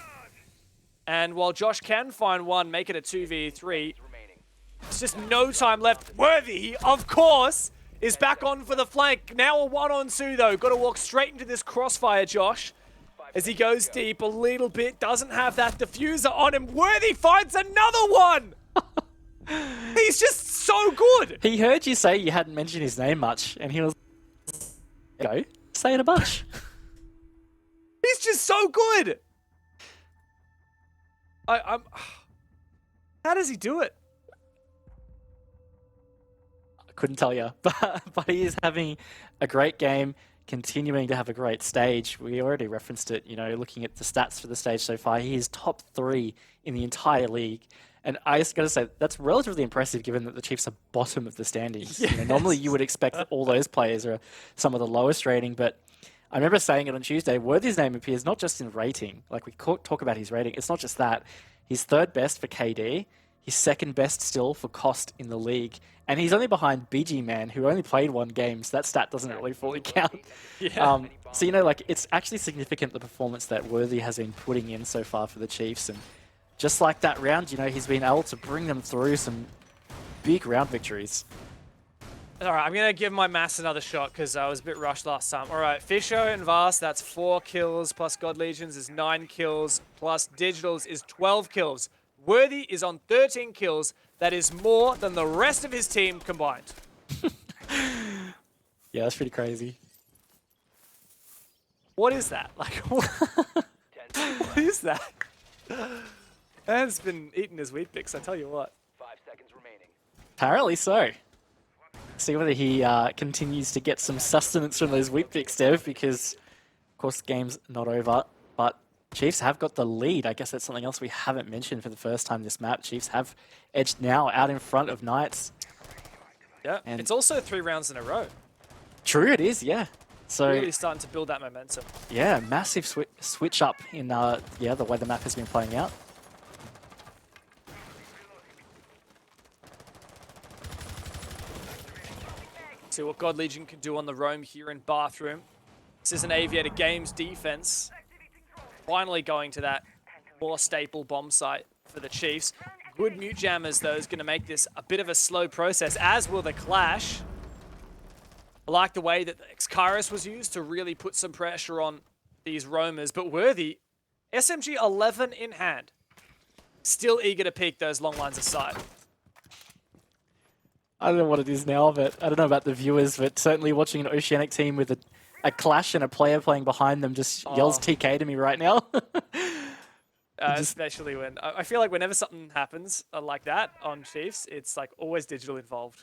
B: And while Josh can find one, make it a 2v3, it's just no time left. Worthy, of course, is back on for the flank. Now a 1-on-2, though. Got to walk straight into this crossfire, Josh. As he goes deep a little bit, doesn't have that diffuser on him. Worthy finds another one! He's just so good!
A: He heard you say you hadn't mentioned his name much, and he was, go, say it a bunch.
B: He's just so good! I'm... How does he do it?
A: I couldn't tell you, but he is having a great game. Continuing to have a great stage. We already referenced it, you know, looking at the stats for the stage so far. He is top 3 in the entire league. And I just got to say, that's relatively impressive given that the Chiefs are bottom of the standings.
B: Yes.
A: You know, normally you would expect that all those players are some of the lowest rating, but I remember saying it on Tuesday, Worthy's name appears not just in rating, like we talk about his rating, it's not just that. He's 3rd best for KD, he's 2nd best still for cost in the league, and he's only behind BG Man, who only played 1 game, so that stat doesn't really fully count.
B: Yeah.
A: So, you know, like, it's actually significant, the performance that Worthy has been putting in so far for the Chiefs, and just like that round, you know, he's been able to bring them through some big round victories.
B: All right, I'm going to give my maths another shot because I was a bit rushed last time. All right, Fisher and Vast, that's 4 kills, plus God Legions is 9 kills, plus Digitals is 12 kills. Worthy is on 13 kills. That is more than the rest of his team combined.
A: Yeah, that's pretty crazy.
B: What is that? Like, what is that? Man's been eating his wheat bix, I tell you what.
C: 5 seconds remaining.
A: Apparently so. See whether he continues to get some sustenance from those wheat picks, Dev, because, of course, the game's not over. But Chiefs have got the lead. I guess that's something else we haven't mentioned for the first time this map. Chiefs have edged now out in front of Knights.
B: Yeah, and it's also 3 rounds in a row.
A: True, it is, yeah. So
B: Really starting to build that momentum.
A: yeah, massive switch up in the way the map has been playing out.
B: See what God Legion can do on the roam here in Bathroom. This is an Aviator Games defense. Finally going to that more staple bomb site for the Chiefs. Good mute jammers, though, is going to make this a bit of a slow process, as will the Clash. I like the way that the Xkaris was used to really put some pressure on these roamers, but Worthy, SMG 11 in hand. Still eager to peek those long lines of sight.
A: I don't know what it is now, but I don't know about the viewers, but certainly watching an Oceanic team with a Clash and a player playing behind them just yells TK to me right now.
B: Especially when, I feel like whenever something happens like that on Chiefs, it's like always Digital involved.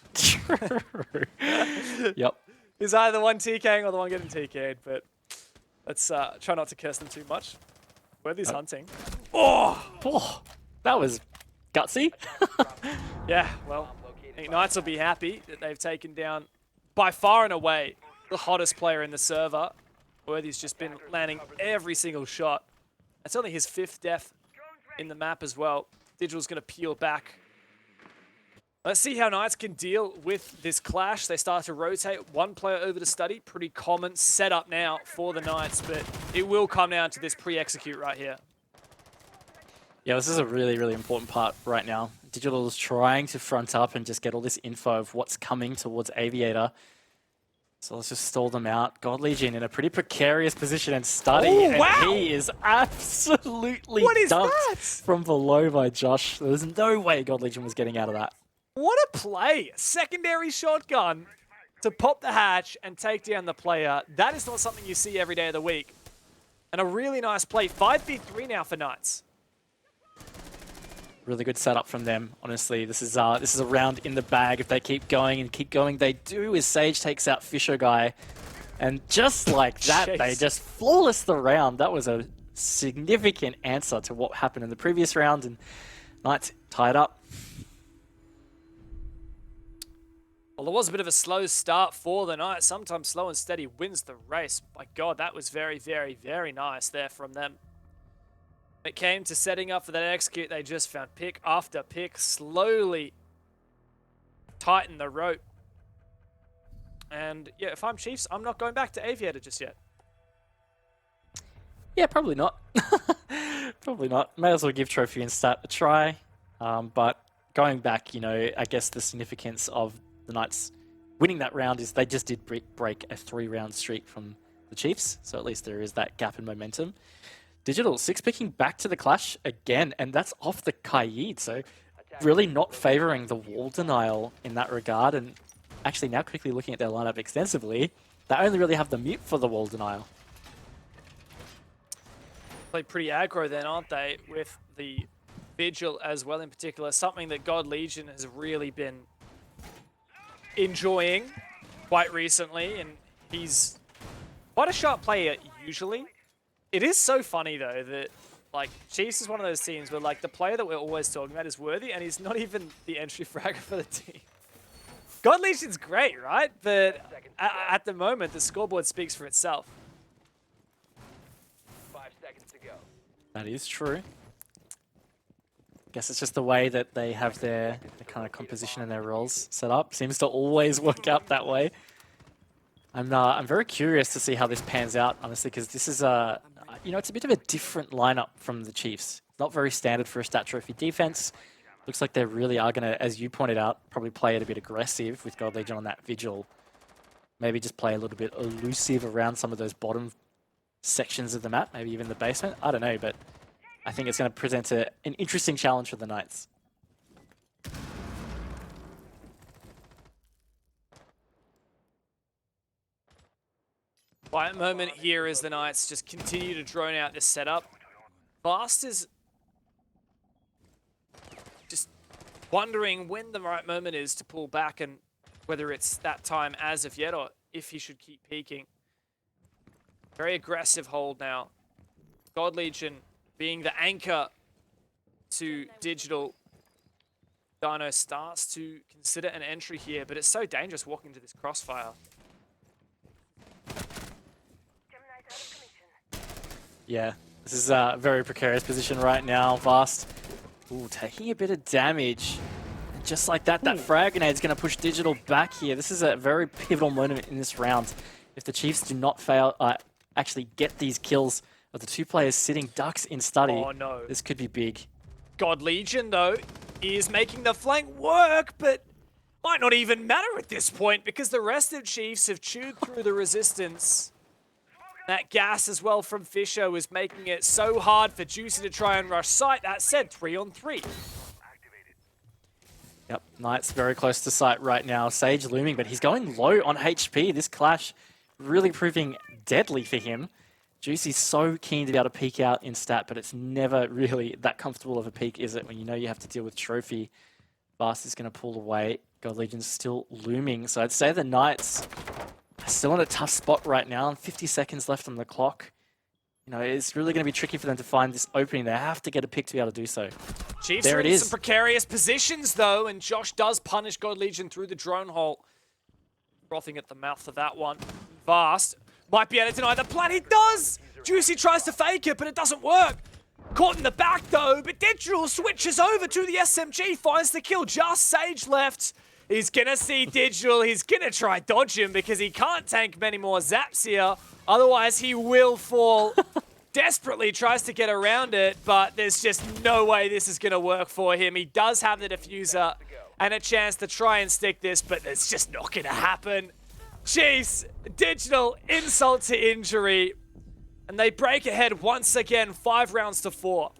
A: Yep.
B: He's either the one TKing or the one getting TK'd, but let's try not to curse them too much. Worthy's hunting.
A: Oh, that was gutsy.
B: Yeah, well, I think Knights will be happy that they've taken down, by far and away, the hottest player in the server. Worthy's just been landing every single shot. That's only his 5th death in the map as well. Digital's going to peel back. Let's see how Knights can deal with this clash. They start to rotate one player over to study. Pretty common setup now for the Knights, but it will come down to this pre-execute right here.
A: Yeah, this is a really, really important part right now. Digital is trying to front up and just get all this info of what's coming towards Aviator. So let's just stall them out. God Legion in a pretty precarious position and study.
B: Oh, wow!
A: And he is absolutely dumped
B: that?
A: from below by Josh. There's no way God Legion was getting out of that.
B: What a play! Secondary shotgun to pop the hatch and take down the player. That is not something you see every day of the week. And a really nice play. 5v3 now for Knights.
A: Really good setup from them, honestly. This is a round in the bag. If they keep going and keep going, they do, as Sage takes out Fisher Guy. And just like that,
B: Jeez.
A: they just flawless the round. That was a significant answer to what happened in the previous round, and Knights tied up.
B: Well, there was a bit of a slow start for the Knights. Sometimes slow and steady wins the race. My God, that was very, very, very nice there from them. It came to setting up for that execute. They just found pick after pick, slowly tighten the rope. And yeah, if I'm Chiefs, I'm not going back to Aviator just yet.
A: Yeah, probably not. Probably not. May as well give Trophy and Stat a try. But going back, you know, I guess the significance of the Knights winning that round is they just did break a 3-round streak from the Chiefs. So at least there is that gap in momentum. Digital, 6-picking back to the clash again, and that's off the Kaid, so really not favouring the wall denial in that regard, and actually now quickly looking at their lineup extensively, they only really have the mute for the wall denial.
B: Play pretty aggro then, aren't they, with the Vigil as well in particular, something that God Legion has really been enjoying quite recently, and he's quite a sharp player usually. It is so funny, though, that, like, Chiefs is one of those teams where, like, the player that we're always talking about is Worthy, and he's not even the entry fragger for the team. God Legion's great, right? But at the moment, the scoreboard speaks for itself.
C: 5 seconds to go.
A: That is true. I guess it's just the way that they have their kind of composition and their roles set up. Seems to always work out that way. I'm very curious to see how this pans out, honestly, because this is you know, it's a bit of a different lineup from the Chiefs. Not very standard for a Stat Trophy defense. Looks like they really are going to, as you pointed out, probably play it a bit aggressive with God Legion on that Vigil. Maybe just play a little bit elusive around some of those bottom sections of the map, maybe even the basement. I don't know, but I think it's going to present an interesting challenge for the Knights.
B: Quiet moment here as the Knights just continue to drone out this setup. Fast is just wondering when the right moment is to pull back and whether it's that time as of yet or if he should keep peeking. Very aggressive hold now. God Legion being the anchor to Digital. Dino starts to consider an entry here, but it's so dangerous walking into this crossfire.
A: Yeah, this is a very precarious position right now. Vast, ooh, taking a bit of damage. And just like that, that frag grenade is going to push Digital back here. This is a very pivotal moment in this round. If the Chiefs do not fail, actually get these kills of the two players sitting ducks in study,
B: Oh no.
A: this could be big.
B: God Legion, though, is making the flank work, but might not even matter at this point because the rest of Chiefs have chewed through the resistance. That gas as well from Fisher was making it so hard for Juicy to try and rush site. That said, 3-on-3.
A: Yep, Knight's very close to site right now. Sage looming, but he's going low on HP. This clash really proving deadly for him. Juicy's so keen to be able to peek out in stat, but it's never really that comfortable of a peek, is it, when you know you have to deal with Trophy. Fast is going to pull away. God Legion's still looming. So I'd say the Knights are still in a tough spot right now, and 50 seconds left on the clock. You know, it's really going to be tricky for them to find this opening. They have to get a pick to be able to do so.
B: Chiefs
A: There
B: are
A: it
B: in
A: is.
B: some precarious positions, though, and Josh does punish God Legion through the drone hole. Frothing at the mouth of that one. Vast. Might be able to deny the plant. He does! Juicy tries to fake it, but it doesn't work. Caught in the back though, but Digital switches over to the SMG, finds the kill, just Sage left. He's gonna see Digital, he's gonna try dodge him because he can't tank many more zaps here. Otherwise he will fall. Desperately tries to get around it, but there's just no way this is gonna work for him. He does have the diffuser and a chance to try and stick this, but it's just not gonna happen. Jeez, Digital, insult to injury. And they break ahead once again, 5 rounds to 4.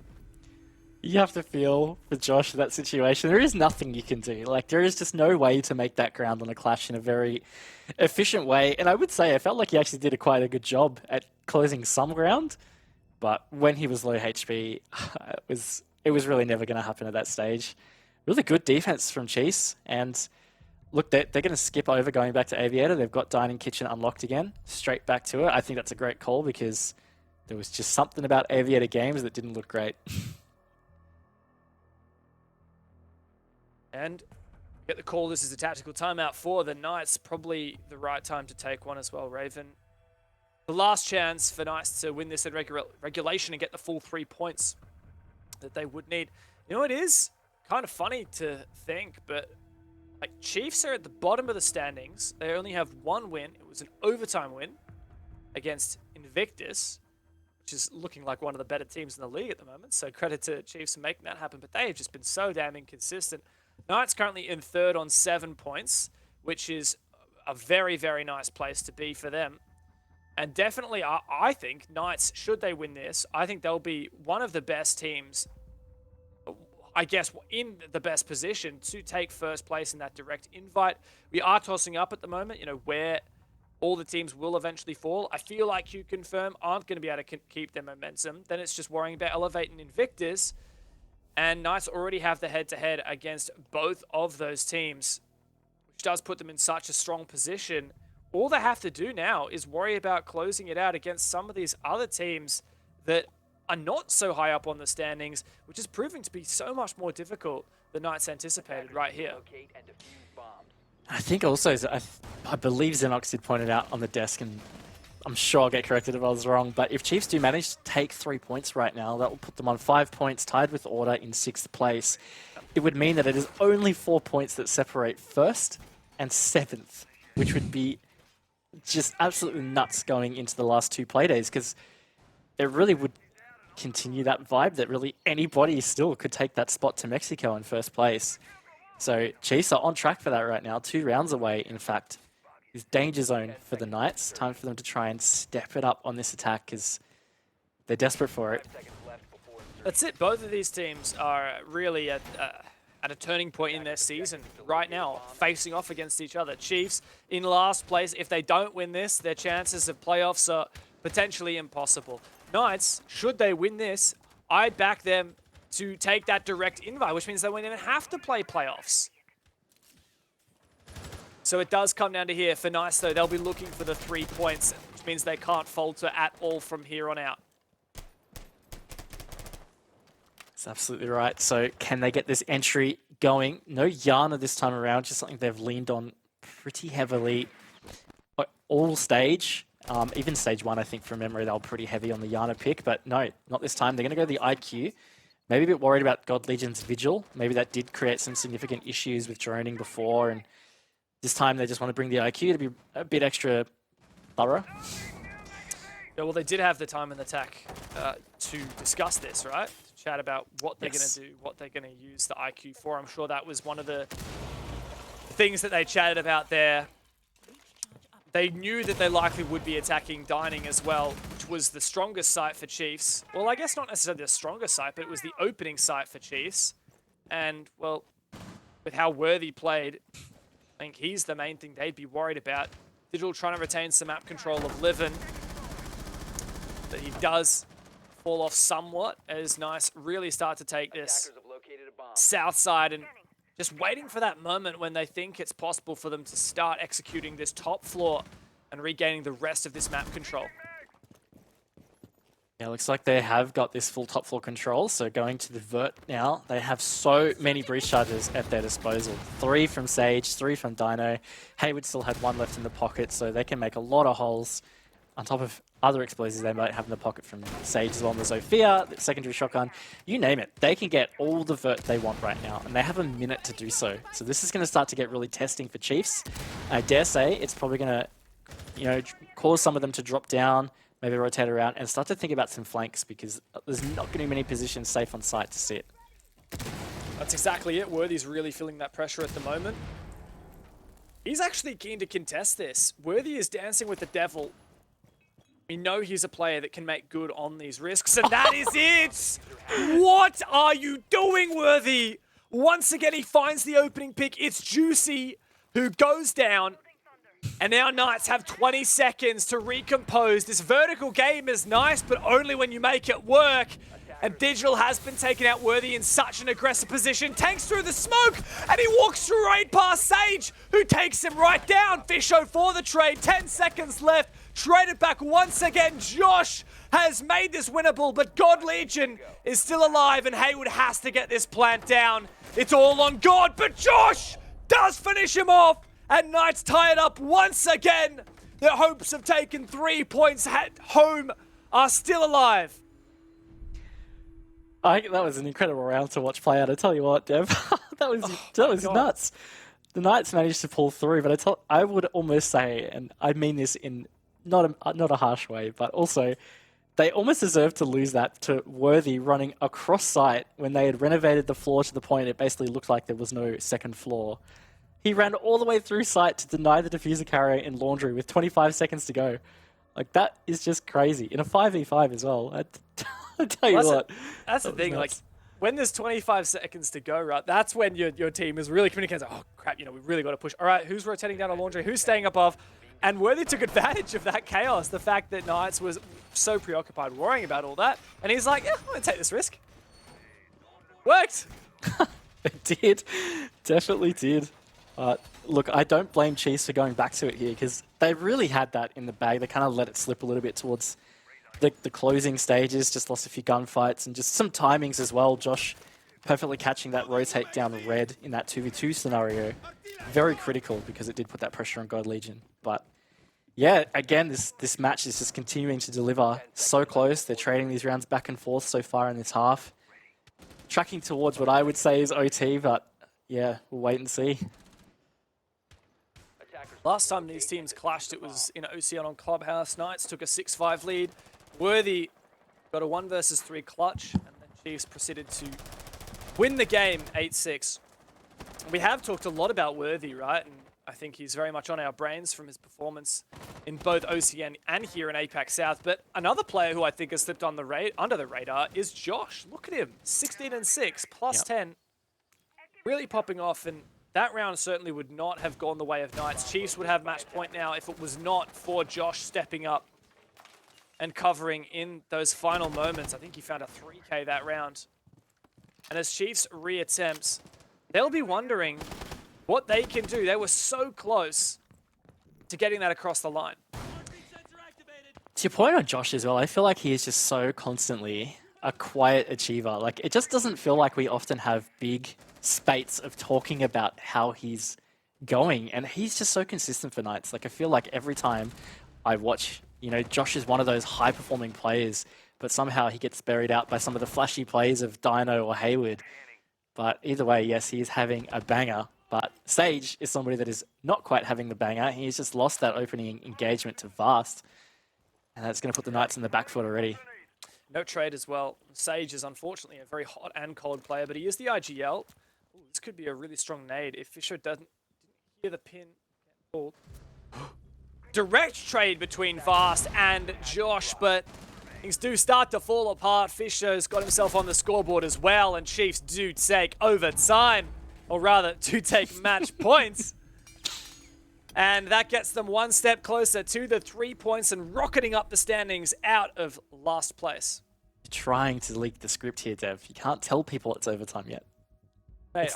A: You have to feel for Josh in that situation. There is nothing you can do. Like, there is just no way to make that ground on a clash in a very efficient way. And I would say I felt like he actually did quite a good job at closing some ground. But when he was low HP, it was really never going to happen at that stage. Really good defense from Cheese. And look, they're going to skip over going back to Aviator. They've got Dining Kitchen unlocked again. Straight back to it. I think that's a great call because there was just something about Aviator games that didn't look great.
B: And get the call, this is a tactical timeout for the Knights. Probably the right time to take one as well, Raven. The last chance for Knights to win this in regulation and get the full 3 points that they would need. You know, it is kind of funny to think, but like Chiefs are at the bottom of the standings. They only have 1 win. It was an overtime win against Invictus, which is looking like one of the better teams in the league at the moment. So credit to Chiefs for making that happen, but they have just been so damn inconsistent. Knights currently in 3rd on 7 points, which is a very, very nice place to be for them. And definitely, I think Knights, should they win this, I think they'll be one of the best teams, I guess, in the best position to take first place in that direct invite. We are tossing up at the moment, you know, where all the teams will eventually fall. I feel like Q-Confirm aren't going to be able to keep their momentum. Then it's just worrying about Elevate and Invictus. And Knights already have the head-to-head against both of those teams, which does put them in such a strong position. All they have to do now is worry about closing it out against some of these other teams that are not so high up on the standings, which is proving to be so much more difficult than Knights anticipated right here.
A: I think also, I believe Xenox did point it out on the desk, and I'm sure I'll get corrected if I was wrong, but if Chiefs do manage to take 3 points right now, that will put them on 5 points, tied with Order in 6th place. It would mean that it is only 4 points that separate 1st and 7th, which would be just absolutely nuts going into the last 2 play days, because it really would continue that vibe that really anybody still could take that spot to Mexico in 1st place. So Chiefs are on track for that right now, 2 rounds away, in fact. Is danger zone for the Knights. Time for them to try and step it up on this attack because they're desperate for it.
B: That's it. Both of these teams are really at a turning point in their season right now, facing off against each other. Chiefs in last place. If they don't win this, their chances of playoffs are potentially impossible. Knights, should they win this, I back them to take that direct invite, which means they won't even have to play playoffs. So it does come down to here. For Knights, though, they'll be looking for the 3 points, which means they can't falter at all from here on out.
A: That's absolutely right. So can they get this entry going? No Yana this time around, just something they've leaned on pretty heavily all stage. Even stage 1, I think, from memory, they were pretty heavy on the Yana pick, but no, not this time. They're going to go the IQ. Maybe a bit worried about God Legion's Vigil. Maybe that did create some significant issues with droning before, and this time they just want to bring the IQ to be a bit extra thorough.
B: Yeah, well, they did have the time and attack to discuss this, right? To chat about what they're going to do, what they're going to use the IQ for. I'm sure that was one of the things that they chatted about there. They knew that they likely would be attacking Dining as well, which was the strongest site for Chiefs. Well, I guess not necessarily the strongest site, but it was the opening site for Chiefs. And, well, with how Worthy played, I think he's the main thing they'd be worried about. Digital trying to retain some map control of Livin. But he does fall off somewhat as Nice really start to take this south side and just waiting for that moment when they think it's possible for them to start executing this top floor and regaining the rest of this map control.
A: Yeah, looks like they have got this full top floor control, so going to the Vert now, they have so many breach charges at their disposal. 3 from Sage, 3 from Dino. Hayward still had 1 left in the pocket, so they can make a lot of holes on top of other explosives they might have in the pocket from Sage as well, and the Zofia, the secondary shotgun, you name it. They can get all the vert they want right now, and they have a minute to do so. So this is going to start to get really testing for Chiefs. I dare say it's probably going to, you know, cause some of them to drop down, maybe rotate around, and start to think about some flanks, because there's not going to be many positions safe on site to sit.
B: That's exactly it. Worthy's really feeling that pressure at the moment. He's actually keen to contest this. Worthy is dancing with the devil. We know he's a player that can make good on these risks, and that is it! What are you doing, Worthy? Once again, he finds the opening pick. It's Juicy who goes down, and now Knights have 20 seconds to recompose. This vertical game is nice, but only when you make it work. And Digital has been taken out. Worthy in such an aggressive position. Tanks through the smoke, and he walks straight past Sage, who takes him right down. Fisho for the trade. 10 seconds left. Traded back once again. Josh has made this winnable, but God Legion is still alive, and Hayward has to get this plant down. It's all on God, but Josh does finish him off, and Knights tie it up once again. Their hopes of taking 3 points at home are still alive.
A: I think that was an incredible round to watch play out. I tell you what, Dev, that was nuts. The Knights managed to pull through, but I would almost say, and I mean this in not a harsh way, but also they almost deserved to lose that to Worthy running across site when they had renovated the floor to the point it basically looked like there was no second floor. He ran all the way through site to deny the diffuser carrier in Laundry with 25 seconds to go. Like, that is just crazy. In a 5v5 as well. I tell you what.
B: That's the thing. Like, when there's 25 seconds to go, right, that's when your team is really communicating. Like, oh, crap, you know, we've really got to push. All right, who's rotating down to Laundry? Who's staying above? And Worthy took advantage of that chaos. The fact that Knights was so preoccupied worrying about all that. And he's like, yeah, I'm going to take this risk. Worked.
A: It did. Definitely did. Look, I don't blame Chiefs for going back to it here, because they really had that in the bag. They kind of let it slip a little bit towards the closing stages, just lost a few gunfights and just some timings as well. Josh perfectly catching that rotate down red in that 2v2 scenario. Very critical, because it did put that pressure on God Legion. But yeah, again, this match is just continuing to deliver so close. They're trading these rounds back and forth so far in this half. Tracking towards what I would say is OT, but yeah, we'll wait and see.
B: Last time these teams clashed, it was in OCN on Clubhouse. Knights took a 6-5 lead. Worthy got a 1 versus 3 clutch, and then Chiefs proceeded to win the game 8-6. We have talked a lot about Worthy, right? And I think he's very much on our brains from his performance in both OCN and here in APAC South. But another player who I think has slipped on the under the radar is Josh. Look at him, 16-6, plus 10. Really popping off, and that round certainly would not have gone the way of Knights. Chiefs would have match point now if it was not for Josh stepping up and covering in those final moments. I think he found a 3K that round. And as Chiefs reattempts, they'll be wondering what they can do. They were so close to getting that across the line.
A: To your point on Josh as well, I feel like he is just so constantly a quiet achiever. Like, it just doesn't feel like we often have big spates of talking about how he's going, and he's just so consistent for Knights. Like, I feel like every time I watch, you know, Josh is one of those high-performing players, but somehow he gets buried out by some of the flashy plays of Dino or Hayward. But either way, yes, he is having a banger, but Sage is somebody that is not quite having the banger. He's just lost that opening engagement to Vast, and that's going to put the Knights in the back foot already.
B: No trade as well. Sage is unfortunately a very hot and cold player, but he is the IGL. Ooh, this could be a really strong nade if Fisher didn't hear the pin get pulled. Direct trade between Vast and Josh, but things do start to fall apart. Fisher's got himself on the scoreboard as well, and Chiefs do take overtime, or rather, do take match points. And that gets them one step closer to the 3 points and rocketing up the standings out of last place.
A: You're trying to leak the script here, Dev. You can't tell people it's overtime yet.
B: Mate,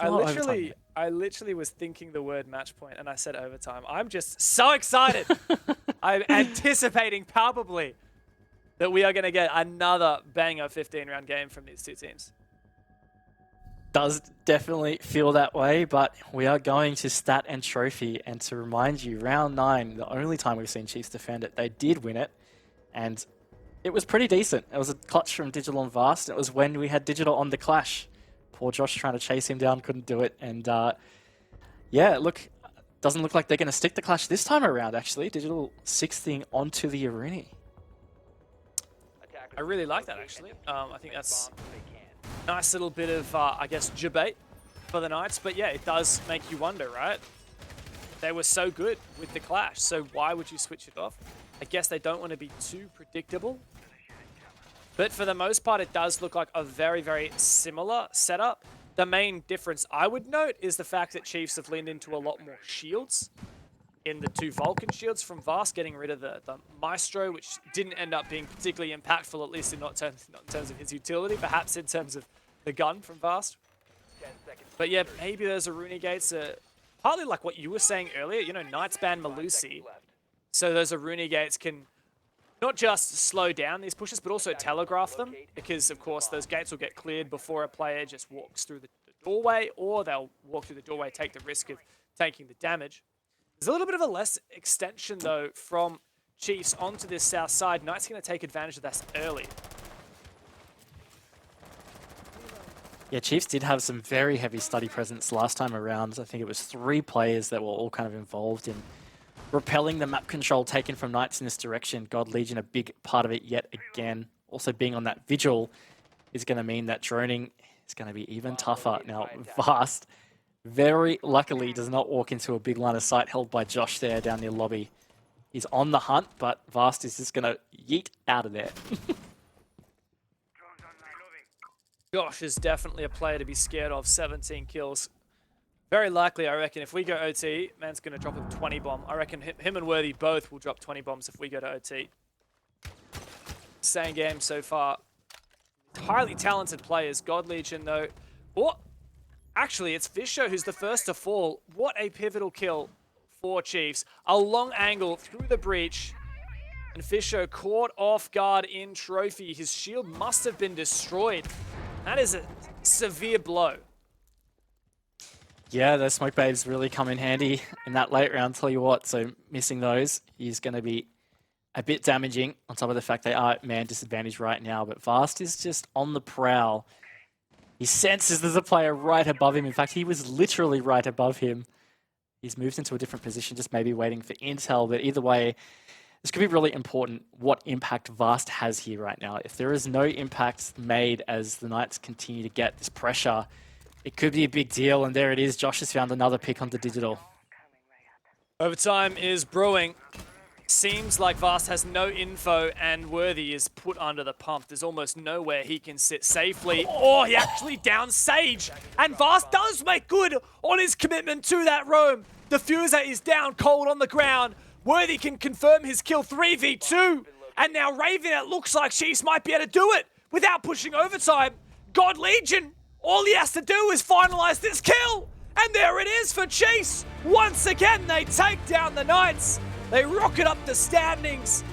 B: I literally was thinking the word match point and I said overtime. I'm just so excited. I'm anticipating palpably that we are going to get another banger 15-round game from these two teams.
A: Does definitely feel that way, but we are going to stat and trophy. And to remind you, round 9, the only time we've seen Chiefs defend it, they did win it. And it was pretty decent. It was a clutch from Digital and Vast. It was when we had Digital on the Clash. Poor Josh trying to chase him down, couldn't do it. And yeah, look, doesn't look like they're going to stick the Clash this time around, actually. Digital 6th onto the Aruni.
B: I really like that, actually. I think that's a nice little bit of, I guess, debate for the Knights. But yeah, it does make you wonder, right? They were so good with the Clash, so why would you switch it off? I guess they don't want to be too predictable. But for the most part, it does look like a very, very similar setup. The main difference I would note is the fact that Chiefs have leaned into a lot more shields in the 2 Vulcan shields from Vast, getting rid of the Maestro, which didn't end up being particularly impactful, at least not in terms of his utility, perhaps in terms of the gun from Vast. But yeah, maybe those Aruni gates are partly like what you were saying earlier. You know, Knights ban Melusi, so those Aruni gates can not just slow down these pushes, but also telegraph them, because of course those gates will get cleared before a player just walks through the doorway, or they'll walk through the doorway, take the risk of taking the damage. There's a little bit of a less extension though from Chiefs onto this south side. Knights are going to take advantage of that early.
A: Yeah, Chiefs did have some very heavy study presence last time around. I think it was 3 players that were all kind of involved in repelling the map control taken from Knights in this direction. God Legion, a big part of it yet again. Also being on that Vigil is going to mean that droning is going to be even tougher. Now, Vast, very luckily, does not walk into a big line of sight held by Josh there down near lobby. He's on the hunt, but Vast is just going to yeet out of there.
B: Josh is definitely a player to be scared of. 17 kills. Very likely, I reckon, if we go OT, man's going to drop a 20 bomb. I reckon him and Worthy both will drop 20 bombs if we go to OT. Same game so far. Highly talented players. God Legion, though. Oh, actually, it's Fisher who's the first to fall. What a pivotal kill for Chiefs. A long angle through the breach. And Fisher caught off guard in Trophy. His shield must have been destroyed. That is a severe blow.
A: Yeah, those smoke babes really come in handy in that late round, tell you what. So missing those is going to be a bit damaging, on top of the fact they are at man disadvantage right now. But Vast is just on the prowl. He senses there's a player right above him. In fact, he was literally right above him. He's moved into a different position, just maybe waiting for intel. But either way, this could be really important what impact Vast has here right now. If there is no impact made as the Knights continue to get this pressure, it could be a big deal. And there it is. Josh has found another pick onto Digital.
B: Overtime is brewing. Seems like Vast has no info and Worthy is put under the pump. There's almost nowhere he can sit safely. Oh, he actually downs Sage. And Vast does make good on his commitment to that roam. Diffuser is down cold on the ground. Worthy can confirm his kill 3v2. And now Raven, it looks like Chiefs might be able to do it without pushing overtime. God Legion, all he has to do is finalize this kill. And there it is for Chiefs. Once again, they take down the Knights. They rocket up the standings.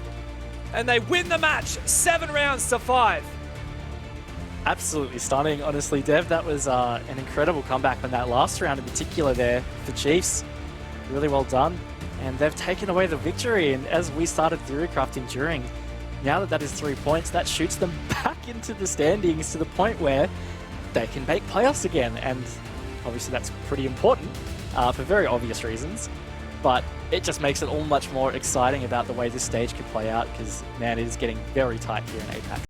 B: And they win the match 7 rounds to 5.
A: Absolutely stunning, honestly, Dev. That was an incredible comeback on that last round in particular there for Chiefs. Really well done. And they've taken away the victory. And as we started Theorycraft enduring, now that that is 3 points, that shoots them back into the standings to the point where they can make playoffs again. And obviously that's pretty important for very obvious reasons. But it just makes it all much more exciting about the way this stage could play out because, man, it is getting very tight here in APAC.